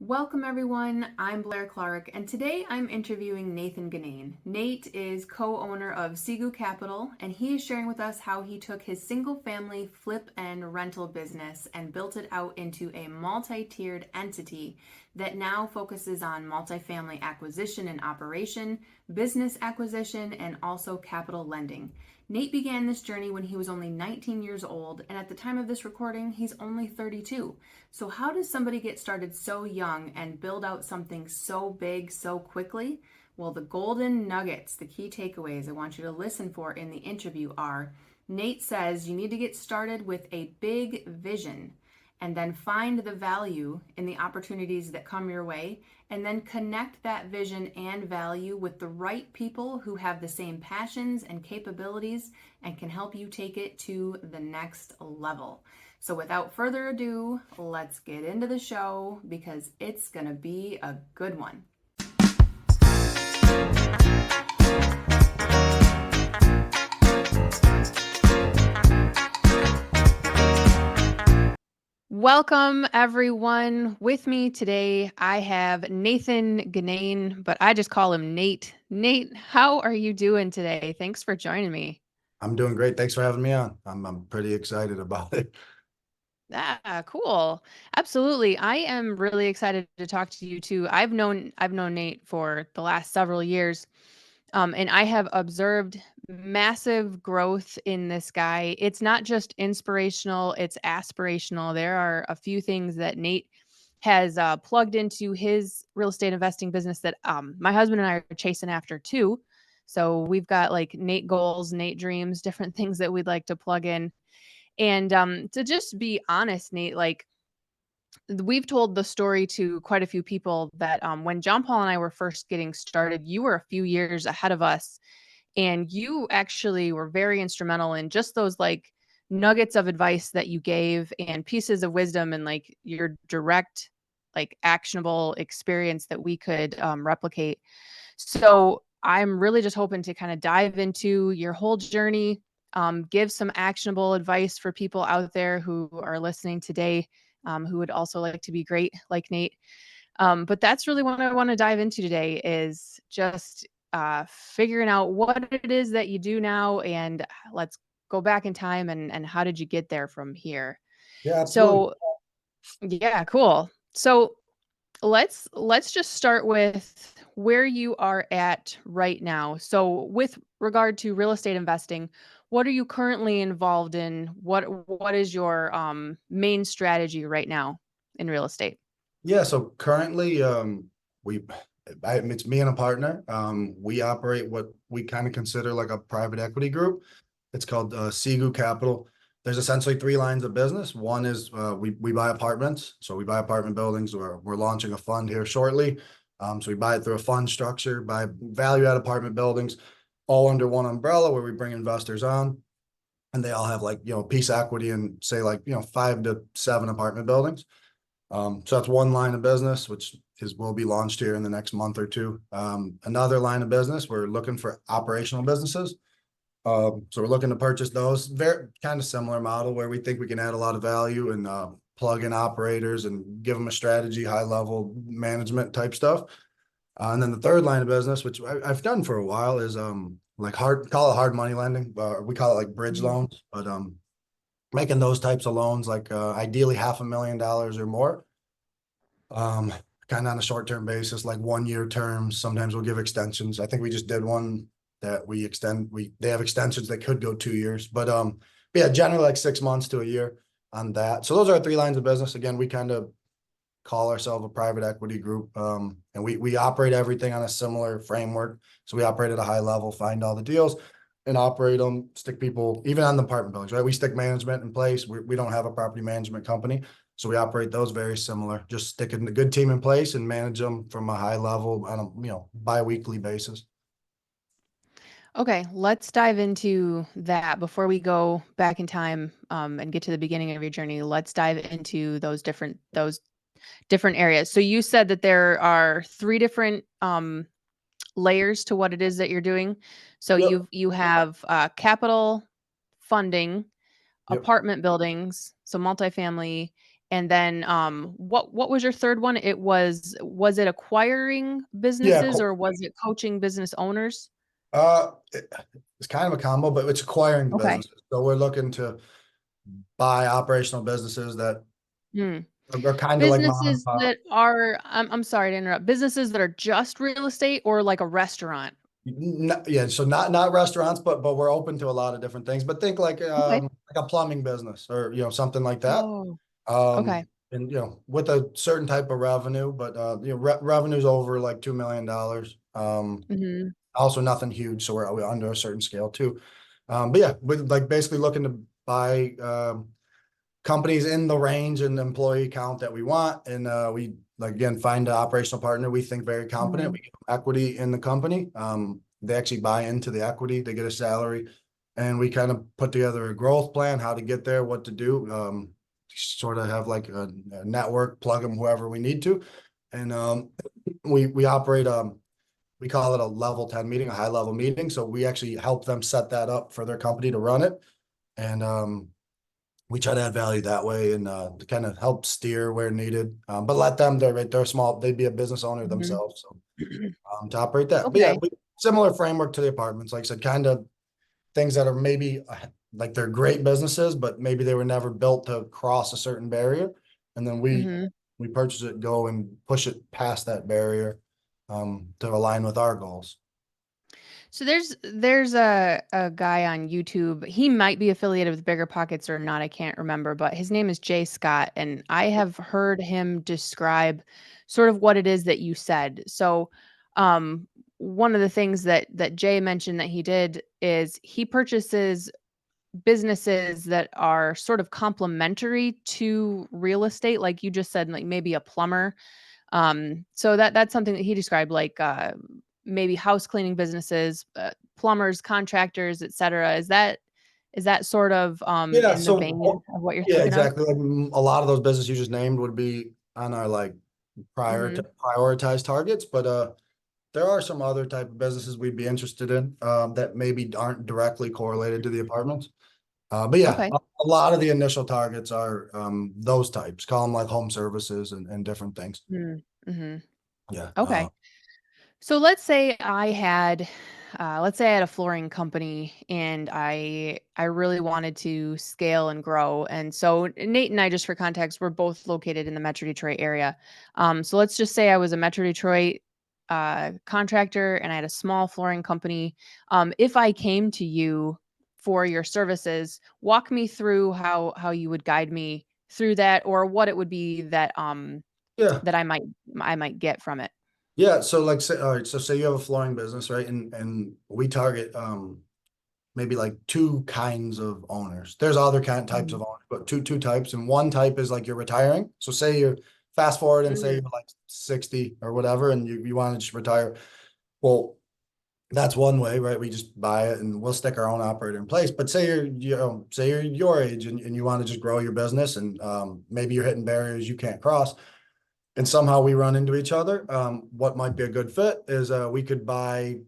Welcome everyone, I'm Blair Clark, and today I'm interviewing Nathan Guinane. Nate is co-owner of SiGu Capital, and he is sharing with us how he took his single-family flip and rental business and built it out into a multi-tiered entity that now focuses on multifamily acquisition and operation, business acquisition, and also capital lending. Nate began this journey when he was only 19 years old, and at the time of this recording, he's only 32. So how does somebody get started so young and build out something so big so quickly? Well, the golden nuggets, the key takeaways I want you to listen for in the interview are: Nate says you need to get started with a big vision and then find the value in the opportunities that come your way, and then connect that vision and value with the right people who have the same passions and capabilities and can help you take it to the next level. So without further ado, let's get into the show because it's going to be a good one. Welcome everyone. With me today, I have Nathan Guinane, but I just call him Nate. Nate, how are you doing today? Thanks for joining me. I'm doing great. Thanks for having me on. I'm pretty excited about it. Cool. Absolutely. I am really excited to talk to you too. I've known Nate for the last several years. And I have observed massive growth in this guy. It's not just inspirational, it's aspirational. There are a few things that Nate has plugged into his real estate investing business that my husband and I are chasing after too. So we've got like Nate goals, Nate dreams, different things that we'd like to plug in. And to just be honest, Nate, like we've told the story to quite a few people that when John Paul and I were first getting started, you were a few years ahead of us. And you actually were very instrumental in just those like nuggets of advice that you gave and pieces of wisdom and like your direct, like actionable experience that we could replicate. So I'm really just hoping to kind of dive into your whole journey, give some actionable advice for people out there who are listening today, who would also like to be great like Nate. But that's really what I want to dive into today is just figuring out what it is that you do now, and let's go back in time and how did you get there from here? Yeah, absolutely. So yeah, cool. So let's just start with where you are at right now. So with regard to real estate investing, what are you currently involved in? What is your main strategy right now in real estate? Yeah, so currently we it's me and a partner. We operate what we kind of consider like a private equity group. It's called SiGu Capital. There's essentially three lines of business. One is we buy apartments. So we buy apartment buildings. We're launching a fund here shortly. So we buy it through a fund structure, buy value add apartment buildings all under one umbrella where we bring investors on, and they all have like, piece equity in say like, 5 to 7 apartment buildings. So that's one line of business, which will be launched here in the next month or two. Another line of business, we're looking for operational businesses. So we're looking to purchase those. Very kind of similar model where we think we can add a lot of value and plug in operators and give them a strategy, high level management type stuff. And then the third line of business, which I've done for a while, is like call it hard money lending. We call it like bridge Mhm. loans, but making those types of loans, like ideally $500,000 or more, kind of on a short-term basis, like 1 year terms. Sometimes we'll give extensions. I think we just did one that they have extensions that could go 2 years, but yeah, generally like 6 months to a year on that. So those are our three lines of business. Again, we kind of call ourselves a private equity group, and we operate everything on a similar framework. So we operate at a high level, find all the deals and operate them, stick people, even on the apartment buildings, right? We stick management in place. We don't have a property management company. So we operate those very similar, just sticking a good team in place and manage them from a high level on a, bi-weekly basis. Okay, let's dive into that before we go back in time and get to the beginning of your journey. Let's dive into those different areas. So you said that there are three different layers to what it is that you're doing. So Yep. you have capital funding, Yep. apartment buildings, so multifamily, And then what was your third one? Was it acquiring Yeah, businesses or was it coaching business owners? it's kind of a combo, but it's acquiring the Okay. businesses. So we're looking to buy operational businesses that Hmm. are kind of like mom and Businesses pop. that are, I'm sorry to interrupt, businesses that are just real estate or like a restaurant? Yeah, so not restaurants, but we're open to a lot of different things. But think Okay. like a plumbing business or something like that. Oh, Um, okay. and with a certain type of revenue, but revenue's over like $2 million. Hmm. Also nothing huge, so we're under a certain scale too. But yeah, we're like basically looking to buy companies in the range and employee count that we want. And we like again find an operational partner we think very competent. Hmm. We give them equity in the company. They actually buy into the equity, they get a salary, and we kind of put together a growth plan, how to get there, what to do. Sort of have like a network, plug them whoever we need to. And we operate we call it a level 10 meeting, a high level meeting. So we actually help them set that up for their company to run it. And we try to add value that way and to kind of help steer where needed. But let them, they're small, they'd be a business owner Hmm. themselves. So to operate that. But yeah, Okay. similar framework to the apartments. Like I said, kind of things that are maybe like they're great businesses, but maybe they were never built to cross a certain barrier. And then Hmm. we purchase it, go and push it past that barrier to align with our goals. So there's a guy on YouTube. He might be affiliated with Bigger Pockets or not. I can't remember, but his name is Jay Scott, and I have heard him describe sort of what it is that you said. So, one of the things that Jay mentioned that he did is he purchases businesses that are sort of complementary to real estate, like you just said, like maybe a plumber. So that's something that he described, like maybe house cleaning businesses, plumbers, contractors, etc. Is that sort of Yeah. in the So, vein of what you're yeah, thinking of? exactly. Like a lot of those businesses you just named would be on our like Hmm. prioritized targets, but there are some other type of businesses we'd be interested in that maybe aren't directly correlated to the apartments. But yeah, Okay. a lot of the initial targets are those types, call them like home services and different things. Mm-hmm. Yeah. Okay. So let's say I had a flooring company and I really wanted to scale and grow. And so Nate and I, just for context, we're both located in the Metro Detroit area. So let's just say I was a Metro Detroit contractor and I had a small flooring company. If I came to you for your services, walk me through how you would guide me through that, or what it would be that Yeah. that I might get from it. Yeah. So like say, all right, so say you have a flooring business, right? And we target maybe like two kinds of owners. There's other types Mhm. of owners, but two types. And one type is like you're retiring. So say you're fast forward and say Mm. you're like 60 or whatever, and you want to just retire. Well, that's one way, right? We just buy it and we'll stick our own operator in place. But say say you're your age and you want to just grow your business and maybe you're hitting barriers you can't cross and somehow we run into each other. What might be a good fit is we could buy,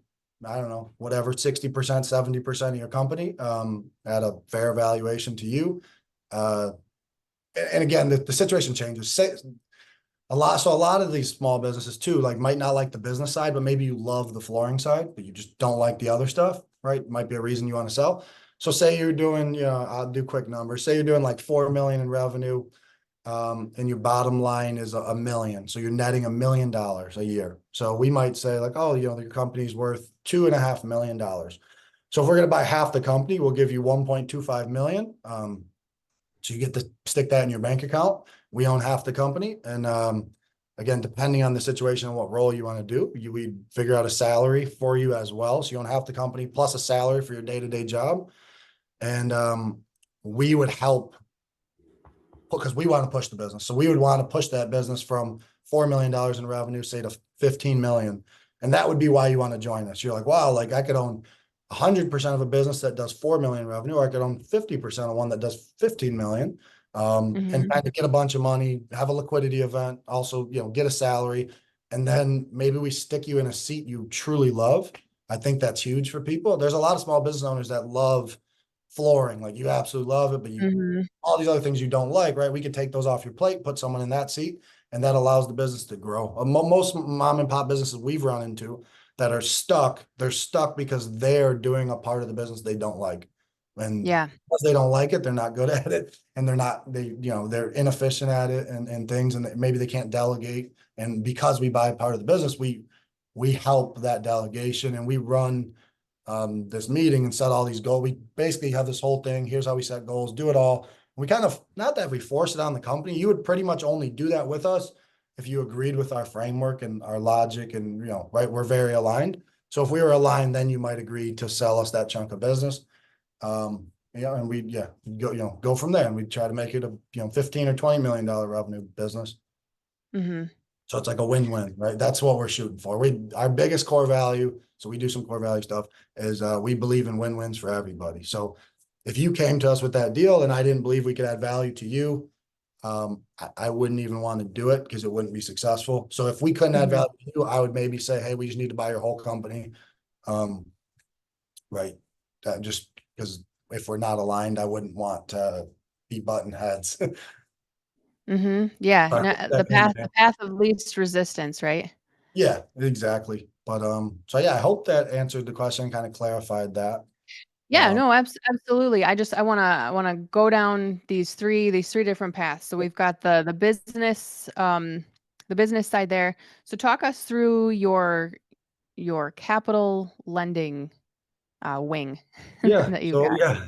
I don't know, whatever, 60%, 70% of your company at a fair valuation to you. Uh, and again, the situation changes. Say, a lot of these small businesses too, like might not like the business side, but maybe you love the flooring side, but you just don't like the other stuff, right? Might be a reason you want to sell. So say you're doing, I'll do quick numbers. Say you're doing like 4 million in revenue, and your bottom line is a million. So you're netting $1 million a year. So we might say like, oh, your company's worth $2.5 million. So if we're going to buy half the company, we'll give you 1.25 million. So you get to stick that in your bank account. We own half the company. And again, depending on the situation and what role you want to do, we figure out a salary for you as well. So you own half the company plus a salary for your day-to-day job. And we would help because we want to push the business. So we would want to push that business from $4 million in revenue, say to 15 million. And that would be why you want to join us. You're like, wow, like I could own 100% of a business that does 4 million revenue, or I could own 50% of one that does 15 million. And Mhm. kind of get a bunch of money, have a liquidity event, also, get a salary. And then maybe we stick you in a seat you truly love. I think that's huge for people. There's a lot of small business owners that love flooring, like you absolutely love it, but you Mhm. all these other things you don't like, right? We could take those off your plate, put someone in that seat, and that allows the business to grow. Most mom and pop businesses we've run into that are stuck, they're stuck because they're doing a part of the business they don't like. And Yeah. because they don't like it, they're not good at it, and they're inefficient at it and things, and maybe they can't delegate. And because we buy part of the business, we help that delegation, and we run this meeting and set all these goals. We basically have this whole thing. Here's how we set goals, do it all. We kind of, not that we force it on the company, you would pretty much only do that with us if you agreed with our framework and our logic and, right, we're very aligned. So if we were aligned, then you might agree to sell us that chunk of business. And we, go from there, and we try to make it a, 15 or $20 million revenue business. Mhm. So it's like a win-win, right? That's what we're shooting for. Our biggest core value, so we do some core value stuff, is we believe in win-wins for everybody. So if you came to us with that deal and I didn't believe we could add value to you, I wouldn't even want to do it because it wouldn't be successful. So if we couldn't add Mhm. value to you, I would maybe say, hey, we just need to buy your whole company. Um, right. Just because if we're not aligned, I wouldn't want to be button heads. Mhm. Yeah, Sorry, no, that came the path of least resistance, right? Yeah, exactly. But so yeah, I hope that answered the question, kind of clarified that. Yeah, Um, no, absolutely. I wanna go down these three different paths. So we've got the business side there. So talk us through your capital lending wing yeah, that you've so got. yeah,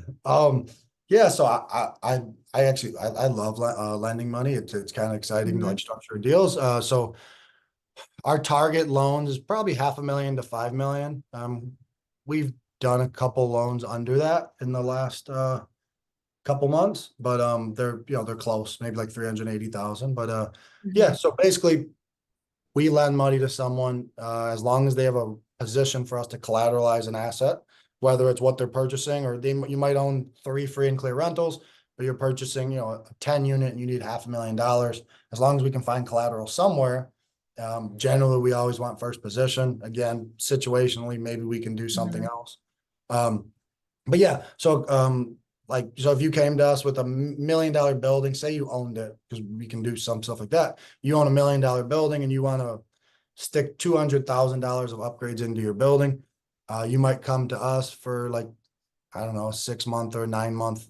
yeah, so I actually I love lending money. It's kind of exciting to Mhm. like structure deals. So our target loans is probably 500,000 to 5 million. We've done a couple loans under that in the last couple months, but they're close, maybe like 380,000. But yeah, Mhm. so basically we lend money to someone as long as they have a position for us to collateralize an asset, whether it's what they're purchasing or you might own 3 free and clear rentals, but you're purchasing, a 10 unit and you need $500,000. As long as we can find collateral somewhere, generally we always want first position. Again, situationally, maybe we can do something Mhm. else. Um, but yeah, so so if you came to us with $1 million building, say you owned it, because we can do some stuff like that. You own $1 million building and you want to stick $200,000 of upgrades into your building. You might come to us for like, I don't know, a 6 month or 9 month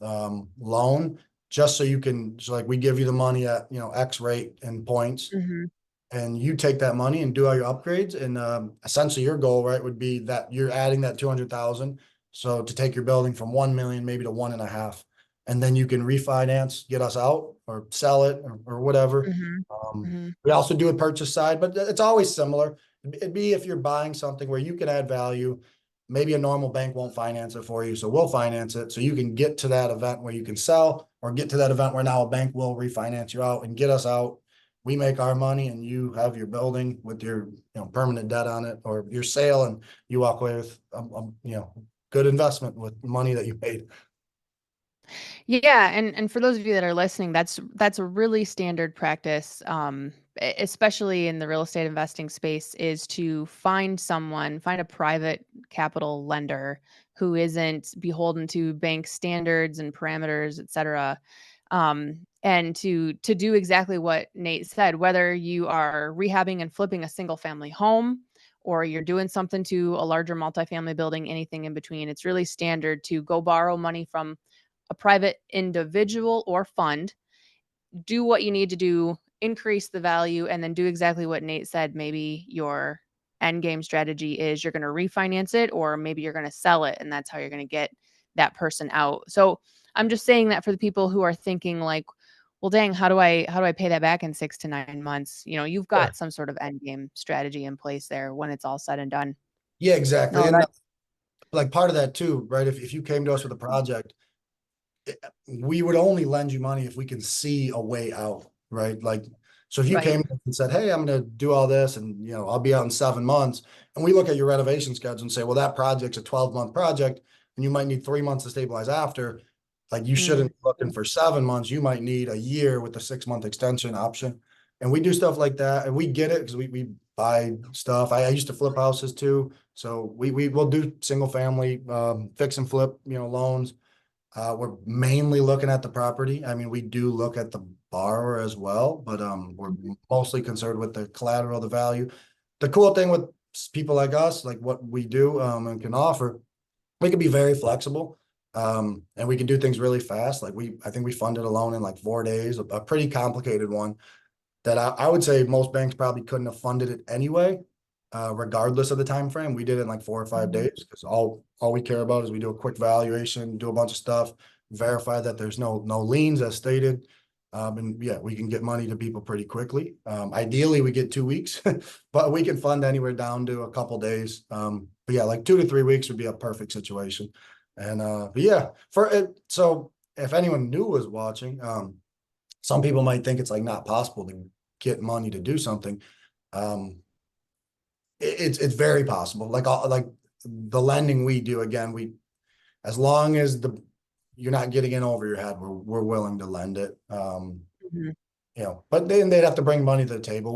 loan, just so you can, so like we give you the money at, X rate and points, Mhm. and you take that money and do all your upgrades. And essentially your goal, right, would be that you're adding that 200,000. So to take your building from 1 million, maybe to 1.5, and then you can refinance, get us out or sell it or whatever. Mhm. Mhm. We also do a purchase side, but it's always similar. It'd be if you're buying something where you can add value, maybe a normal bank won't finance it for you. So we'll finance it. So you can get to that event where you can sell, or get to that event where now a bank will refinance you out and get us out. We make our money and you have your building with your, permanent debt on it, or your sale, and you walk away with, good investment with money that you paid. Yeah, and for those of you that are listening, that's a really standard practice, especially in the real estate investing space, is to find a private capital lender who isn't beholden to bank standards and parameters, et cetera. And to do exactly what Nate said, whether you are rehabbing and flipping a single family home or you're doing something to a larger multifamily building, anything in between, it's really standard to go borrow money from a private individual or fund, do what you need to do, increase the value, and then do exactly what Nate said. Maybe your end game strategy is you're going to refinance it, or maybe you're going to sell it, and that's how you're going to get that person out. So I'm just saying that for the people who are thinking like, well, dang, how do I pay that back in 6 to 9 months? You've Yeah. got some sort of end game strategy in place there when it's all said and done. Yeah, exactly. No, And that. like part of that too, right? If you came to us with a project, we would only lend you money if we can see a way out, right? Like, so if you Right. came and said, hey, I'm going to do all this and, I'll be out in 7 months, and we look at your renovation schedule and say, well, that project's a 12-month project and you might need 3 months to stabilize after, like you shouldn't Mhm. be looking for 7 months. You might need a year with a 6 month extension option. And we do stuff like that. And we get it because we buy stuff. I used to flip houses too. So we will do single family, fix and flip, loans. We're mainly looking at the property. I mean, we do look at the borrower as well, but we're mostly concerned with the collateral, the value. The cool thing with people like us, like what we do and can offer, we can be very flexible. And we can do things really fast. Like I think we funded a loan in like 4 days, a pretty complicated one that I would say most banks probably couldn't have funded it anyway, regardless of the time frame. We did it in like 4 or 5 days because all we care about is we do a quick valuation, do a bunch of stuff, verify that there's no liens as stated. And yeah, we can get money to people pretty quickly. Ideally, we get 2 weeks, but we can fund anywhere down to a couple days. But yeah, like 2 to 3 weeks would be a perfect situation. And but yeah, for it. So if anyone new was watching, some people might think it's like not possible to get money to do something. Um, it's very possible. Like the lending we do, again, as long as you're not getting in over your head, we're willing to lend it. Mhm. But then they'd have to bring money to the table.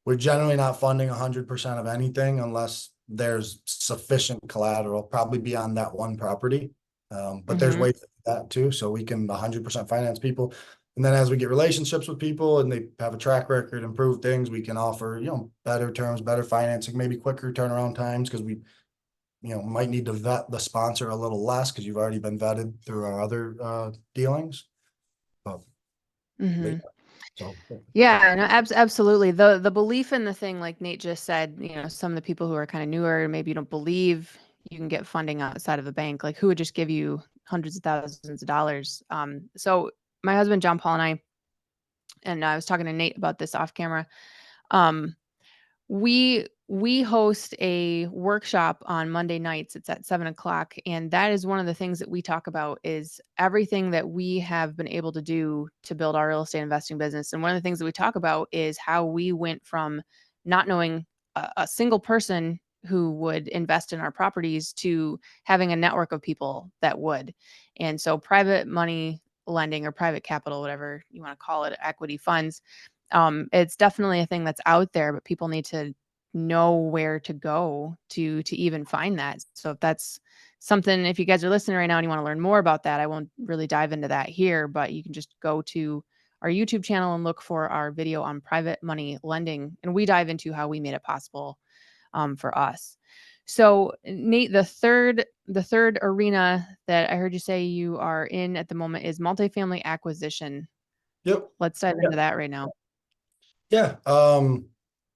We're generally not funding 100% of anything unless there's sufficient collateral, probably beyond that one property. But there's Mhm. ways to do that too, so we can 100% finance people. And then as we get relationships with people and they have a track record, improve things, we can offer, better terms, better financing, maybe quicker turnaround times because we, might need to vet the sponsor a little less because you've already been vetted through our other dealings. But, but yeah, Mhm. so Yeah, no, absolutely. The belief in the thing, like Nate just said, some of the people who are kind of newer, maybe you don't believe you can get funding outside of the bank. Like, who would just give you hundreds of thousands of dollars? So my husband John Paul and I was talking to Nate about this off camera. Um, we host a workshop on Monday nights. It's at 7 o'clock, and that is one of the things that we talk about is everything that we have been able to do to build our real estate investing business. And one of the things that we talk about is how we went from not knowing a single person who would invest in our properties to having a network of people that would. And so private money lending or private capital, whatever you want to call it, equity funds, it's definitely a thing that's out there, but people need to know where to go to even find that. So if that's something, if you guys are listening right now and you want to learn more about that, I won't really dive into that here, but you can just go to our YouTube channel and look for our video on private money lending, and we dive into how we made it possible for us. So Nate, the third arena that I heard you say you are in at the moment is multifamily acquisition. yep. Let's dive into that right now. Yeah.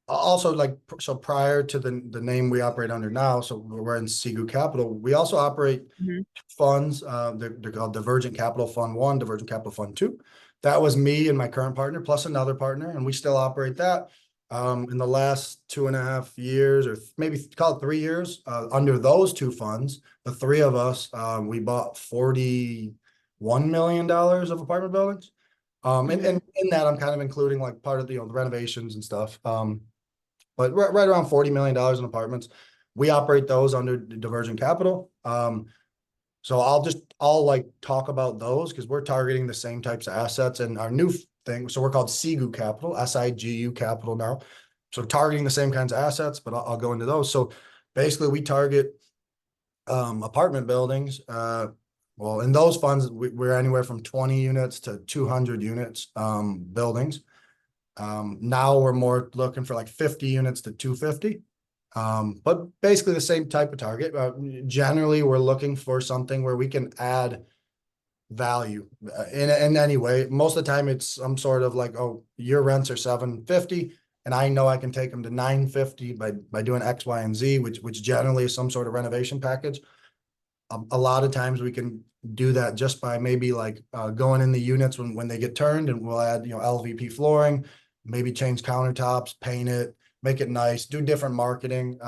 Also, like, so prior to the name we operate under now, so we're in SiGu Capital. We also operate Mhm. funds. They're called Divergent Capital Fund One, Divergent Capital Fund Two. That was me and my current partner plus another partner, and we still operate that. In the last 2.5 years, or maybe call it 3 years, under those two funds, the three of us, we bought $41 million of apartment buildings. And Mhm. in that, I'm kind of including like part of the renovations and stuff. But right around $40 million in apartments. We operate those under Divergent Capital. So I'll like talk about those because we're targeting the same types of assets and our new thing. So we're called SiGu Capital, SiGu Capital now. So targeting the same kinds of assets, but I'll go into those. So basically, we target apartment buildings. Well, in those funds, we're anywhere from 20 units to 200 units buildings. Now we're more looking for like 50 units to 250. But basically the same type of target. Generally, we're looking for something where we can add value in any way. Most of the time, it's some sort of like, oh, your rents are 750, and I know I can take them to 950 by doing X, Y, and Z, which generally is some sort of renovation package. A lot of times we can do that just by maybe like going in the units when they get turned, and we'll add LVP flooring, maybe change countertops, paint it, make it nice, do different marketing,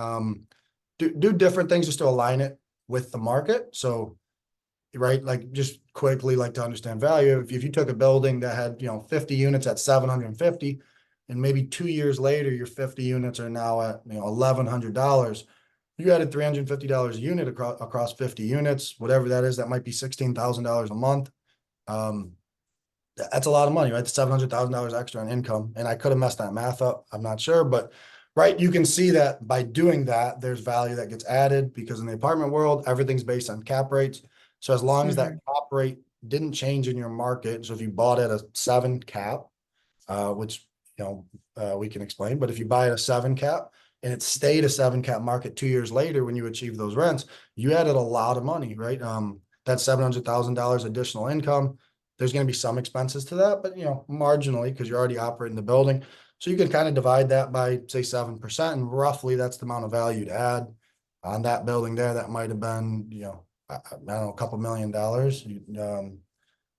do different things just to align it with the market. So right, like just quickly, like to understand value, if you took a building that had 50 units at 750, and maybe 2 years later your 50 units are now at $1,100, you added $350 a unit across 50 units, whatever that is. That might be $16,000 a month. Um, that's a lot of money, right? $700,000 extra in income. And I could have messed that math up. I'm not sure, but right, you can see that by doing that, there's value that gets added because in the apartment world, everything's based on cap rates. So as long as that Mhm. cap rate didn't change in your market, so if you bought at a 7 cap, which we can explain, but if you buy at a 7 cap and it stayed a 7 cap market 2 years later when you achieve those rents, you added a lot of money, right? That's $700,000 additional income. There's going to be some expenses to that, but marginally because you're already operating the building. So you can kind of divide that by say 7%, and roughly that's the amount of value to add on that building there. That might have been, I don't know, a couple $1 million.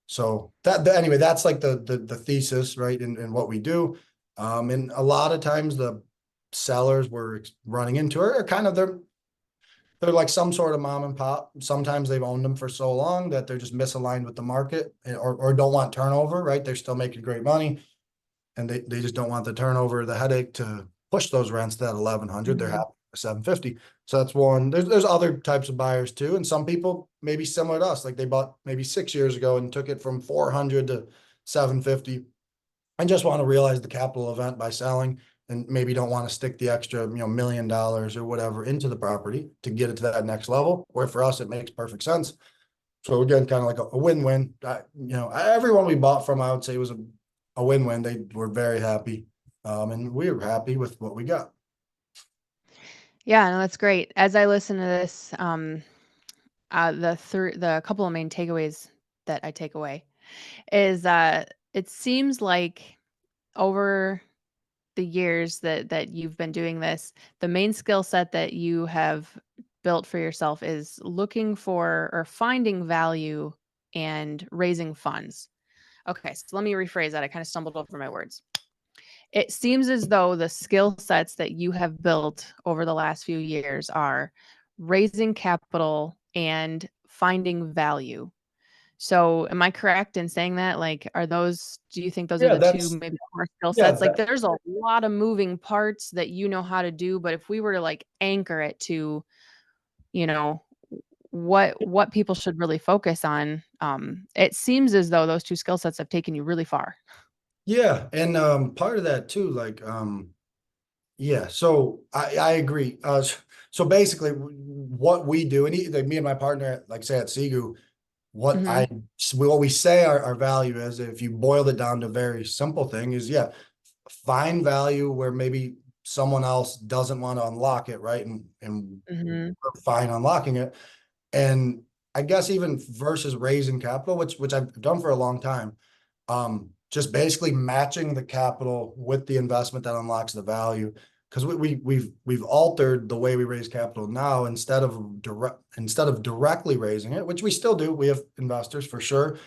So anyway, that's like the thesis, right? In what we do. And a lot of times the sellers we're running into are kind of they're like some sort of mom and pop. Sometimes they've owned them for so long that they're just misaligned with the market, or don't want turnover, right? They're still making great money and they just don't want the turnover, the headache to push those rents to that 1,100. They're Mhm. happy with 750. So that's one. There's other types of buyers too, and some people maybe similar to us, like they bought maybe 6 years ago and took it from 400 to 750, and just want to realize the capital event by selling, and maybe don't want to stick the extra $1 million or whatever into the property to get it to that next level. Where for us it makes perfect sense. So again, kind of like a win-win. Everyone we bought from, I would say, was a win-win. They were very happy, and we were happy with what we got. Yeah, no, that's great. As I listen to this, the couple of main takeaways that I take away is it seems like over the years that you've been doing this, the main skill set that you have built for yourself is looking for or finding value and raising funds. Okay, so let me rephrase that. I kind of stumbled over my words. It seems as though the skill sets that you have built over the last few years are raising capital and finding value. So, am I correct in saying that? Like, do you think those are Yeah, the two that's maybe core skill yeah, sets? Like, there's a lot of moving parts that you know how to do, but if we were to like anchor it to, you know, what people should really focus on, it seems as though those two skill sets have taken you really far. yeah, and part of that too, like yeah. So I agree. So basically, what we do, and like me and my partner, like say at SiGu, what Mhm. I what we say our value is, if you boil it down to a very simple thing, is yeah, find value where maybe someone else doesn't want to unlock it, right? And Mhm. we're fine unlocking it. And I guess even versus raising capital, which I've done for a long time, just basically matching the capital with the investment that unlocks the value. Because we've altered the way we raise capital now. Instead of directly raising it, which we still do, we have investors for sure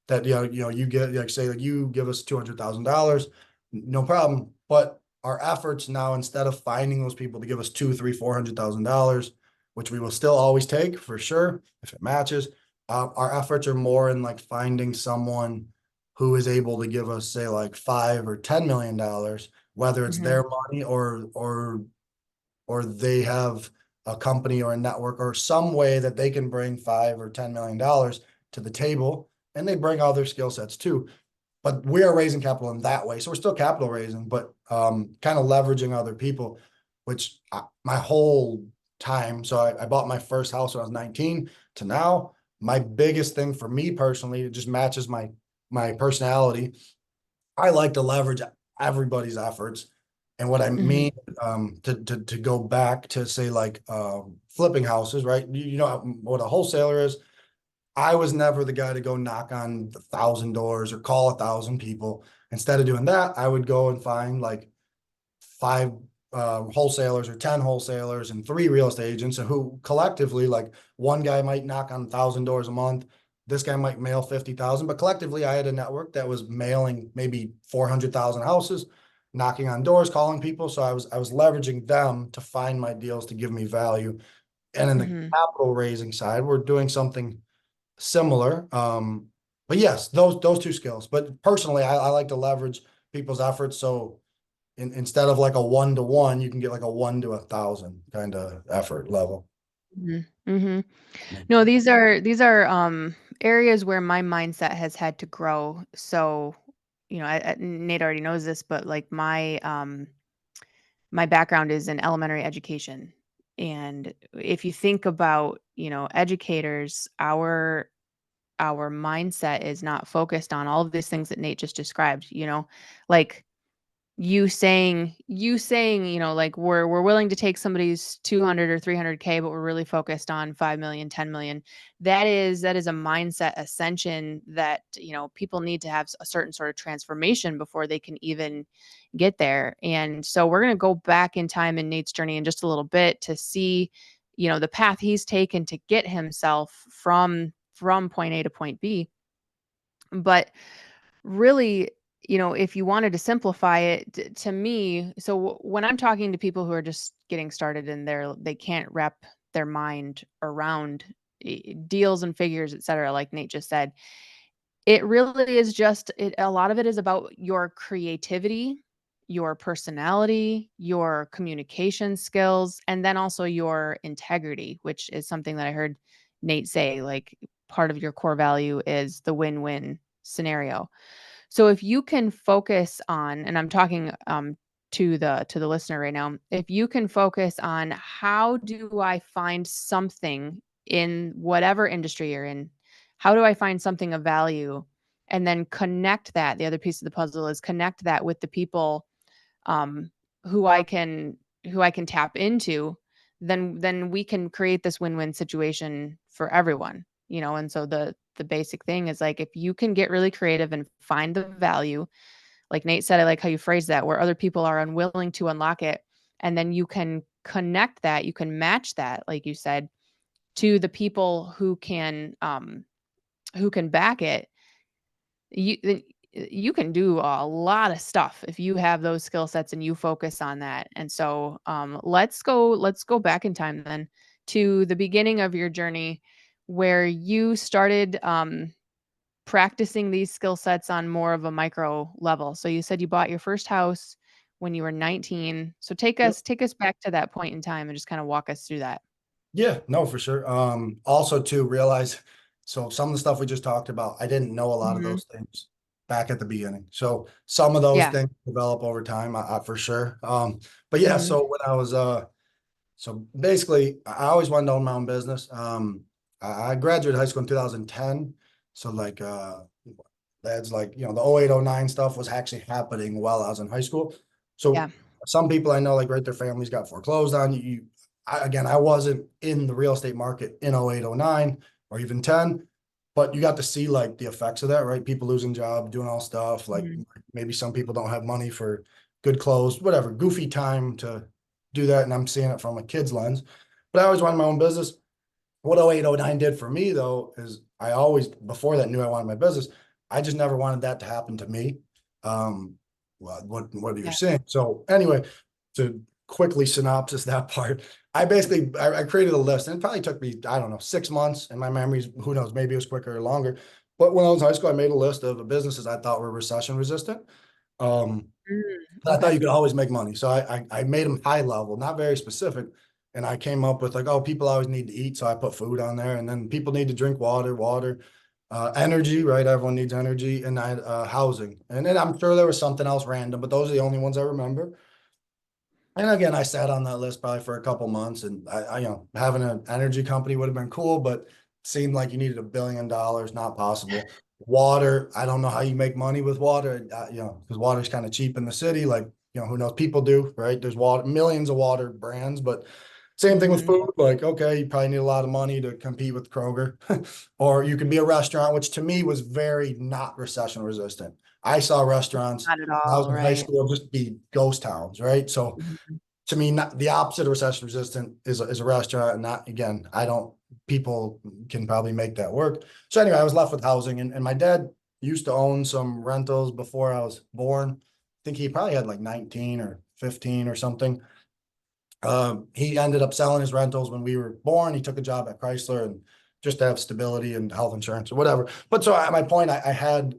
that you get, like say, like you give us $200,000, no problem. But our efforts now, instead of finding those people to give us two, three, $400,000, which we will still always take for sure if it matches, our efforts are more in like finding someone who is able to give us say like $5 or $10 million, whether it's Mhm. their money or they have a company or a network or some way that they can bring $5 or $10 million to the table, and they bring all their skill sets too. But we are raising capital in that way, so we're still capital raising, but kind of leveraging other people, which my whole time. So I bought my first house when I was 19 to now. My biggest thing for me personally, it just matches my personality. I like to leverage everybody's efforts. And what I Mhm. mean, to go back to say like flipping houses, right? You know what a wholesaler is. I was never the guy to go knock on 1,000 doors or call 1,000 people. Instead of doing that, I would go and find like five wholesalers or 10 wholesalers and three real estate agents, and who collectively, like one guy might knock on 1,000 doors a month. This guy might mail 50,000, but collectively I had a network that was mailing maybe 400,000 houses, knocking on doors, calling people. So I was leveraging them to find my deals to give me value. And in the Mhm. capital raising side, we're doing something similar. But yes, those two skills. But personally, I like to leverage people's efforts. So instead of like a 1-to-1, you can get like a 1 to 1,000 kind of effort level. Mhm. Mhm. No, these are areas where my mindset has had to grow. So, Nate already knows this, but like my background is in elementary education. And if you think about, educators, our mindset is not focused on all of these things that Nate just described, like you saying, like we're willing to take somebody's 200 or 300K, but we're really focused on 5 million, 10 million. That is a mindset ascension that, people need to have a certain sort of transformation before they can even get there. And so we're going to go back in time in Nate's journey in just a little bit to see, the path he's taken to get himself from point A to point B. But really, if you wanted to simplify it to me, so when I'm talking to people who are just getting started and they can't wrap their mind around deals and figures, et cetera, like Nate just said, it really is just a lot of it is about your creativity, your personality, your communication skills, and then also your integrity, which is something that I heard Nate say, like part of your core value is the win-win scenario. So if you can focus on, and I'm talking to the listener right now, if you can focus on how do I find something in whatever industry you're in, how do I find something of value, and then connect that. The other piece of the puzzle is connect that with the people um, who I can who I can tap into. Then we can create this win-win situation for everyone. And so the basic thing is like if you can get really creative and find the value, like Nate said, I like how you phrase that, where other people are unwilling to unlock it, and then you can connect that, you can match that, like you said, to the people who can back it. You can do a lot of stuff if you have those skill sets and you focus on that. And so let's go back in time then to the beginning of your journey where you started practicing these skill sets on more of a micro level. So you said you bought your first house when you were 19. So take Yep. us take us back to that point in time and just kind of walk us through that. Yeah, no, for sure. Also to realize, so some of the stuff we just talked about, I didn't know a lot of Hmm. those things back at the beginning. So some of those Yeah. things develop over time, for sure. But yeah, Hmm. so when I was so basically, I always wanted to own my own business. I graduated high school in 2010. So like that's like, the 08, 09 stuff was actually happening while I was in high school. So Yeah. some people I know, like, right, their families got foreclosed on. Again, I wasn't in the real estate market in 08, 09, or even 10, but you got to see like the effects of that, right? People losing jobs, doing all stuff. Like Hmm. maybe some people don't have money for good clothes, whatever, goofy time to do that. And I'm seeing it from a kid's lens. But I always wanted my own business. What 08, 09 did for me though is I always before that knew I wanted my business. I just never wanted that to happen to me. Well, what you're Yeah. saying. So anyway, to quickly synopsis that part, I created a list, and it probably took me, I don't know, 6 months, and my memories, who knows, maybe it was quicker or longer. But when I was in high school, I made a list of the businesses I thought were recession resistant. Um, I thought Okay. you could always make money. So I made them high level, not very specific. And I came up with like, oh, people always need to eat. So I put food on there. And then people need to drink water, energy, right? Everyone needs energy. And housing. And then I'm sure there was something else random, but those are the only ones I remember. And again, I sat on that list probably for a couple months, and having an energy company would have been cool, but seemed like you needed $1 billion, not possible. Water, I don't know how you make money with water, because water's kind of cheap in the city. Like, who knows? People do, right? There's water, millions of water brands, but same thing with Hmm. food. Like, okay, you probably need a lot of money to compete with Kroger, or you can be a restaurant, which to me was very not recession resistant. I saw restaurants Not at when I was all, in high right. school just be ghost towns, right? So Mhm. to me, not the opposite of recession resistant is a restaurant. And not, again, I don't, people can probably make that work. So anyway, I was left with housing, and my dad used to own some rentals before I was born. I think he probably had like 19 or 15 or something. He ended up selling his rentals when we were born. He took a job at Chrysler, and just to have stability and health insurance or whatever. But so at my point, I had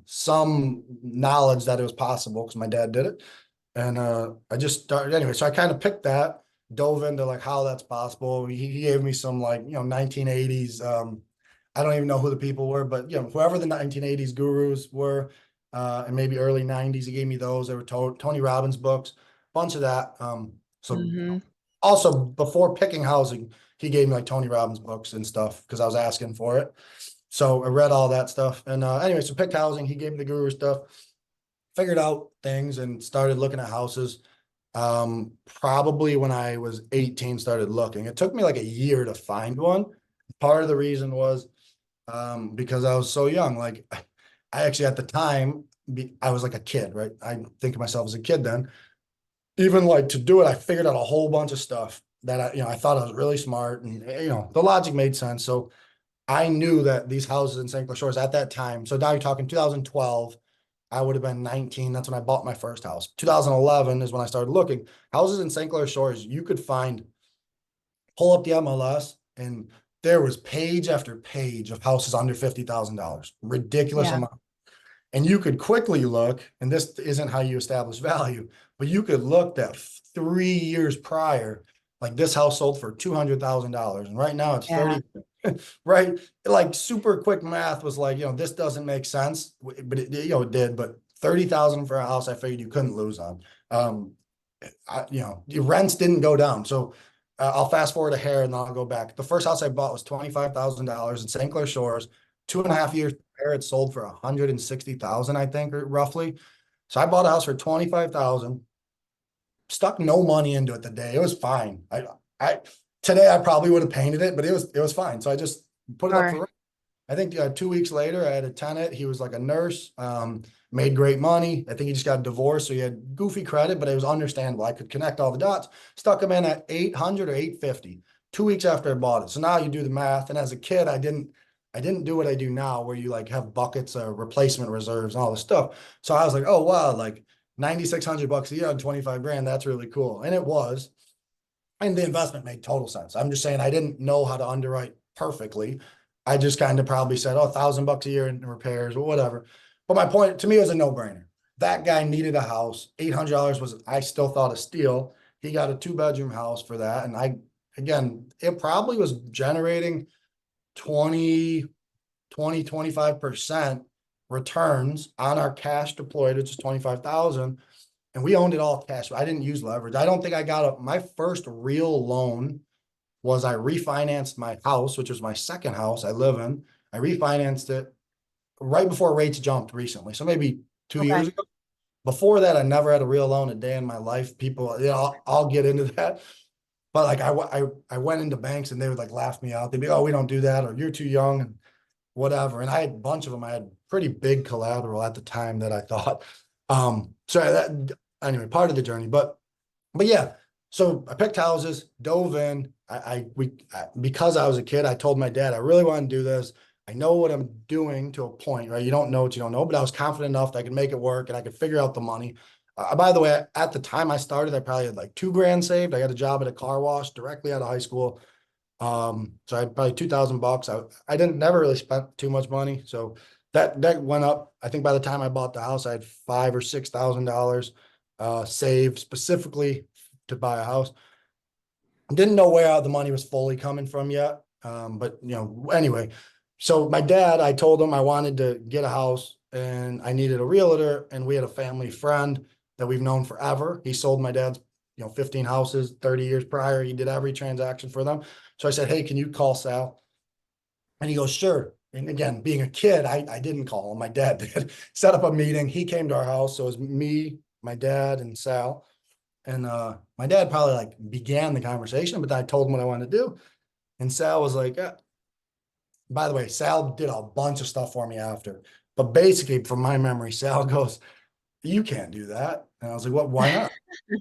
some knowledge that it was possible because my dad did it. And I just started anyway. So I kind of picked that, dove into like how that's possible. He gave me some like, 1980s. I don't even know who the people were, but whoever the 1980s gurus were, and maybe early 90s, he gave me those. They were Tony Robbins books, bunch of that. So Mhm. also before picking housing, he gave me like Tony Robbins books and stuff because I was asking for it. So I read all that stuff. And anyway, so picked housing. He gave me the guru stuff, figured out things and started looking at houses. Probably when I was 18, started looking. It took me like a year to find one. Part of the reason was because I was so young. Like I actually at the time, I was like a kid, right? I think of myself as a kid then. Even like to do it, I figured out a whole bunch of stuff that I thought I was really smart and the logic made sense. So I knew that these houses in St. Clair Shores at that time. So now you're talking 2012. I would have been 19. That's when I bought my first house. 2011 is when I started looking. Houses in St. Clair Shores, you could find, pull up the MLS, and there was page after page of houses under $50,000. Ridiculous Yeah. amount. And you could quickly look, and this isn't how you establish value, but you could look that 3 years prior, like this house sold for $200,000. And right now it's Yeah. 30, right? Like super quick math was like, this doesn't make sense, but it did, but 30,000 for a house, I figured you couldn't lose on. Your rents didn't go down. So I'll fast forward a hair and then I'll go back. The first house I bought was $25,000 in St. Clair Shores. 2.5 years there, it sold for 160,000, I think, or roughly. So I bought a house for 25,000, stuck no money into it the day. It was fine. I today I probably would have painted it, but it was fine. So I just put it up Sure. for rent. I think 2 weeks later, I had a tenant. He was like a nurse, made great money. I think he just got divorced, so he had goofy credit, but it was understandable. I could connect all the dots. Stuck him in at 800 or 850. 2 weeks after I bought it. So now you do the math. And as a kid, I didn't do what I do now, where you like have buckets of replacement reserves and all this stuff. So I was like, oh wow, like $9,600 a year on 25 grand. That's really cool, and it was. And the investment made total sense. I'm just saying I didn't know how to underwrite perfectly. I just kind of probably said, oh, $1,000 a year in repairs or whatever. But my point to me was a no-brainer. That guy needed a house. $800 was, I still thought, a steal. He got a 2-bedroom house for that. And again, it probably was generating 25% returns on our cash deployed, which is 25,000. And we owned it all cash. I didn't use leverage. I don't think I got my first real loan was I refinanced my house, which was my second house I live in. I refinanced it right before rates jumped recently. So maybe 2 years Okay. ago. Before that, I never had a real loan a day in my life. People, I'll get into that. But like I went into banks and they would like laugh me out. They'd be, oh, we don't do that, or you're too young and whatever. And I had a bunch of them. I had pretty big collateral at the time that I thought. So that anyway, part of the journey. But yeah, so I picked houses, dove in. Because I was a kid, I told my dad I really want to do this. I know what I'm doing to a point, right? You don't know what you don't know, but I was confident enough that I could make it work and I could figure out the money. By the way, at the time I started, I probably had like 2 grand saved. I got a job at a car wash directly out of high school. So I had probably $2,000. I didn't never really spent too much money. So that went up. I think by the time I bought the house, I had $5,000 or $6,000 saved specifically to buy a house. Didn't know where the money was fully coming from yet. But anyway, so my dad, I told him I wanted to get a house and I needed a realtor, and we had a family friend that we've known forever. He sold my dad's 15 houses 30 years prior. He did every transaction for them. So I said, hey, can you call Sal? And he goes, sure. And again, being a kid, I didn't call him. My dad did. Set up a meeting. He came to our house. So it was me, my dad, and Sal. And my dad probably like began the conversation, but I told him what I wanted to do. And Sal was like, by the way, Sal did a bunch of stuff for me after. But basically, from my memory, Sal goes, you can't do that. And I was like, what, why not?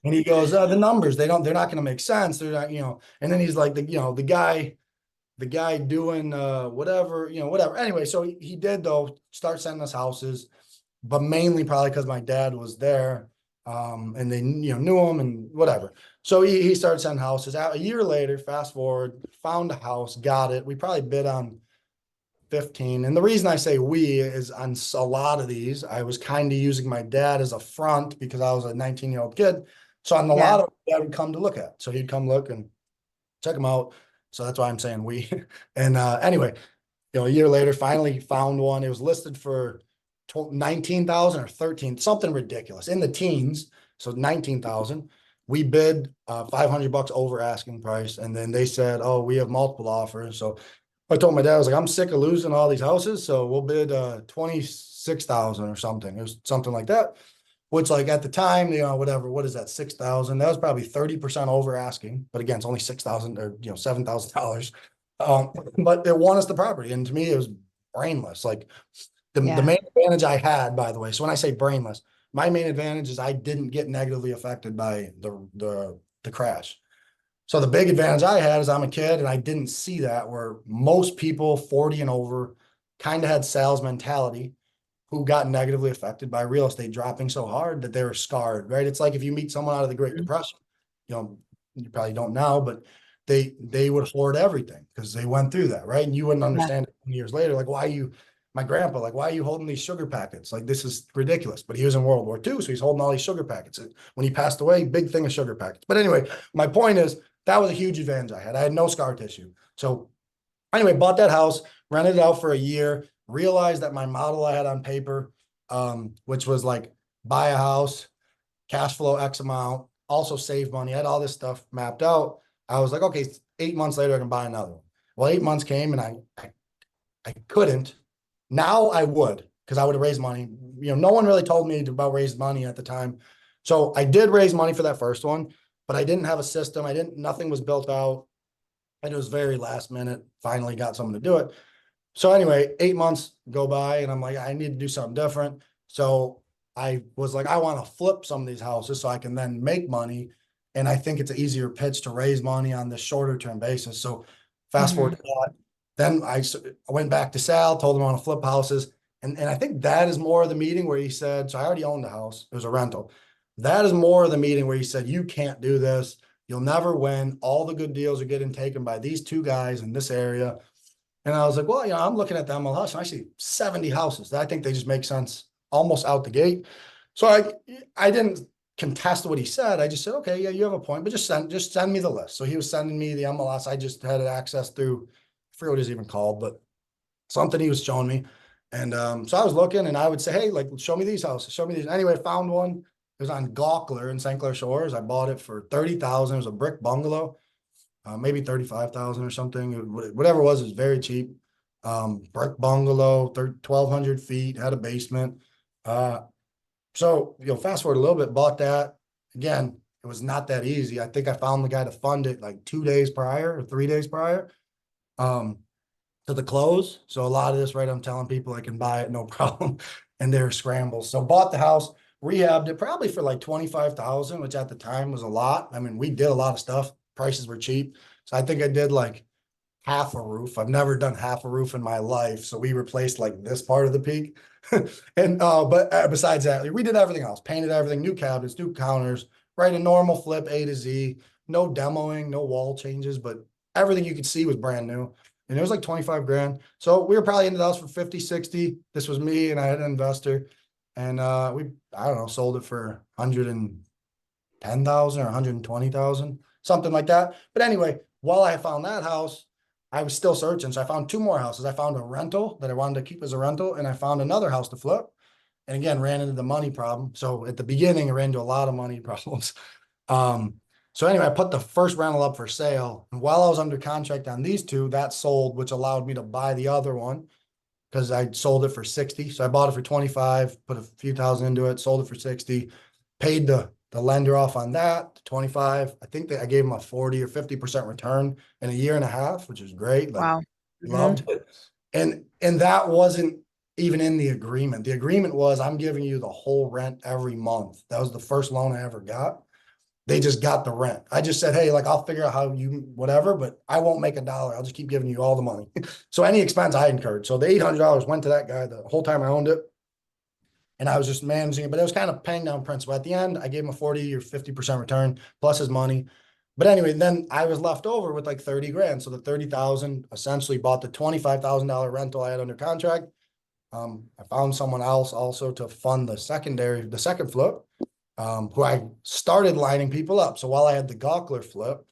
And he goes, the numbers, they're not going to make sense. They're not, and then he's like, the guy doing whatever, whatever. Anyway, so he did though start sending us houses, but mainly probably because my dad was there, and they knew him and whatever. So he started sending houses out. A year later, fast forward, found a house, got it. We probably bid on 15. And the reason I say we is on a lot of these, I was kind of using my dad as a front because I was a 19-year-old kid. So on a Yeah. lot of dad would come to look at. So he'd come look and check them out. So that's why I'm saying we. And anyway, a year later, finally found one. It was listed for 19,000 or 13, something ridiculous in the teens. So 19,000. We bid $500 over asking price, and then they said, "Oh, we have multiple offers." So I told my dad, I was like, "I'm sick of losing all these houses, so we'll bid 26,000 or something." It was something like that. Which, like, at the time, whatever, what is that, 6,000? That was probably 30% over asking, but again, it's only 6,000 or $7,000. But it won us the property, and to me, it was brainless. Like the Yeah. main advantage I had, by the way. So when I say brainless, my main advantage is I didn't get negatively affected by the crash. So the big advantage I had is I'm a kid and I didn't see that, where most people 40 and over kind of had sales mentality who got negatively affected by real estate dropping so hard that they were scarred, right? It's like if you meet someone out of the Great Mhm. Depression, you probably don't now, but they would hoard everything because they went through that, right? And you wouldn't Yeah. understand it years later, like, my grandpa, like, why are you holding these sugar packets? Like, this is ridiculous. But he was in World War II, so he's holding all these sugar packets. When he passed away, big thing of sugar packets. But anyway, my point is that was a huge advantage I had. I had no scar tissue. So anyway, bought that house, rented it out for a year, realized that my model I had on paper, which was like buy a house, cash flow X amount, also save money. I had all this stuff mapped out. I was like, okay, 8 months later, I can buy another one. Well, 8 months came and I couldn't. Now I would, because I would have raised money. No one really told me about raise money at the time. So I did raise money for that first one, but I didn't have a system. Nothing was built out. And it was very last minute. Finally got someone to do it. So anyway, 8 months go by and I'm like, I need to do something different. So I was like, I want to flip some of these houses so I can then make money. And I think it's an easier pitch to raise money on the shorter term basis. So fast forward Hmm. to that. Then I went back to Sal, told him I want to flip houses. And I think that is more of the meeting where he said, so I already owned the house. It was a rental. That is more of the meeting where he said, you can't do this. You'll never win. All the good deals are getting taken by these two guys in this area. And I was like, well, I'm looking at the MLS and I see 70 houses. I think they just make sense almost out the gate. So I didn't contest what he said. I just said, okay, yeah, you have a point, but just send me the list. So he was sending me the MLS. I just had access through, I forget what it's even called, but something he was showing me. And so I was looking and I would say, hey, like, show me these houses, show me these. Anyway, I found one. It was on Gawkler in St. Clair Shores. I bought it for 30,000. It was a brick bungalow, maybe 35,000 or something. Whatever it was very cheap. Brick bungalow, 1,200 feet, had a basement. Uh, so, fast forward a little bit, bought that. Again, it was not that easy. I think I found the guy to fund it like 2 days prior or 3 days prior. Um, to the close. So a lot of this, right? I'm telling people I can buy it, no problem. And they're scrambles. So bought the house, rehabbed it probably for like 25,000, which at the time was a lot. I mean, we did a lot of stuff. Prices were cheap. So I think I did like half a roof. I've never done half a roof in my life. So we replaced like this part of the peak. And but besides that, we did everything else, painted everything, new cabinets, new counters, right? A normal flip A to Z, no demoing, no wall changes, but everything you could see was brand new. And it was like 25 grand. So we were probably into the house for 50, 60. This was me and I had an investor. And I don't know, sold it for 110,000 or 120,000, something like that. But anyway, while I found that house, I was still searching. So I found two more houses. I found a rental that I wanted to keep as a rental, and I found another house to flip. And again, ran into the money problem. So at the beginning, I ran into a lot of money problems. Um, so anyway, I put the first rental up for sale. And while I was under contract on these two, that sold, which allowed me to buy the other one because I sold it for 60. So I bought it for 25, put a few thousand into it, sold it for 60, paid the lender off on that, 25. I think that I gave him a 40 or 50% return in a year and a half, which is great. Like, Wow. Hmm. loved it. And that wasn't even in the agreement. The agreement was I'm giving you the whole rent every month. That was the first loan I ever got. They just got the rent. I just said, hey, like, I'll figure out how you whatever, but I won't make a dollar. I'll just keep giving you all the money. So any expense I incurred. So the $800 went to that guy the whole time I owned it. And I was just managing it, but it was kind of paying down principal. At the end, I gave him a 40 or 50% return plus his money. But anyway, then I was left over with like 30 grand. So the 30,000 essentially bought the $25,000 rental I had under contract. I found someone else also to fund the second flip, who I started lining people up. So while I had the Gawkler flip,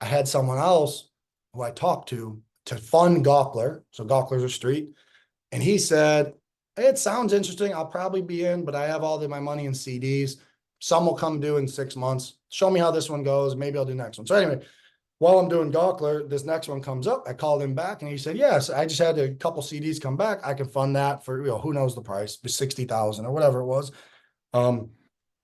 I had someone else who I talked to fund Gawkler. So Gawkler's a street. And he said, it sounds interesting. I'll probably be in, but I have all my money in CDs. some will come due in 6 months. Show me how this one goes. Maybe I'll do next one. So anyway, while I'm doing Gawkler, this next one comes up. I called him back and he said, yes, I just had a couple CDs come back. I can fund that for, who knows the price, 60,000 or whatever it was.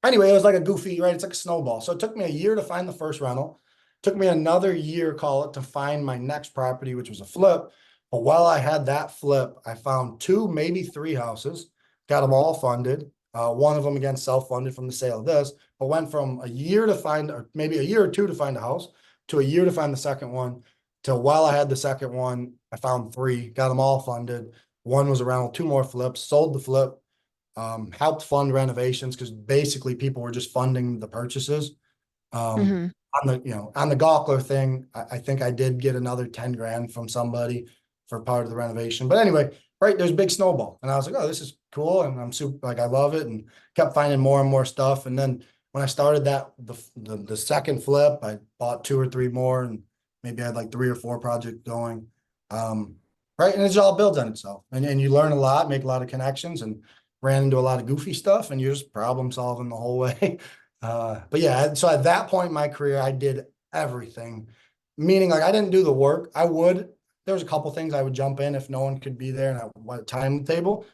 Anyway, it was like a goofy, right? It's like a snowball. So it took me a year to find the first rental. Took me another year, call it, to find my next property, which was a flip. But while I had that flip, I found two, maybe three houses, got them all funded. One of them, again, self-funded from the sale of this, but went from a year to find, or maybe a year or two to find a house, to a year to find the second one, to while I had the second one, I found three, got them all funded. One was around two more flips, sold the flip, helped fund renovations because basically people were just funding the purchases. Mm-hmm. On the Gawkler thing, I think I did get another 10 grand from somebody for part of the renovation. But anyway, right, there's a big snowball. And I was like, oh, this is cool. And I'm super, like, I love it, and kept finding more and more stuff. And then when I started the second flip, I bought two or three more, and maybe I had like 3 or 4 projects going. Right. And it all builds on itself. And you learn a lot, make a lot of connections, and ran into a lot of goofy stuff, and you're just problem solving the whole way. But yeah, so at that point in my career, I did everything, meaning like I didn't do the work. There was a couple things I would jump in if no one could be there and I wanted timetable,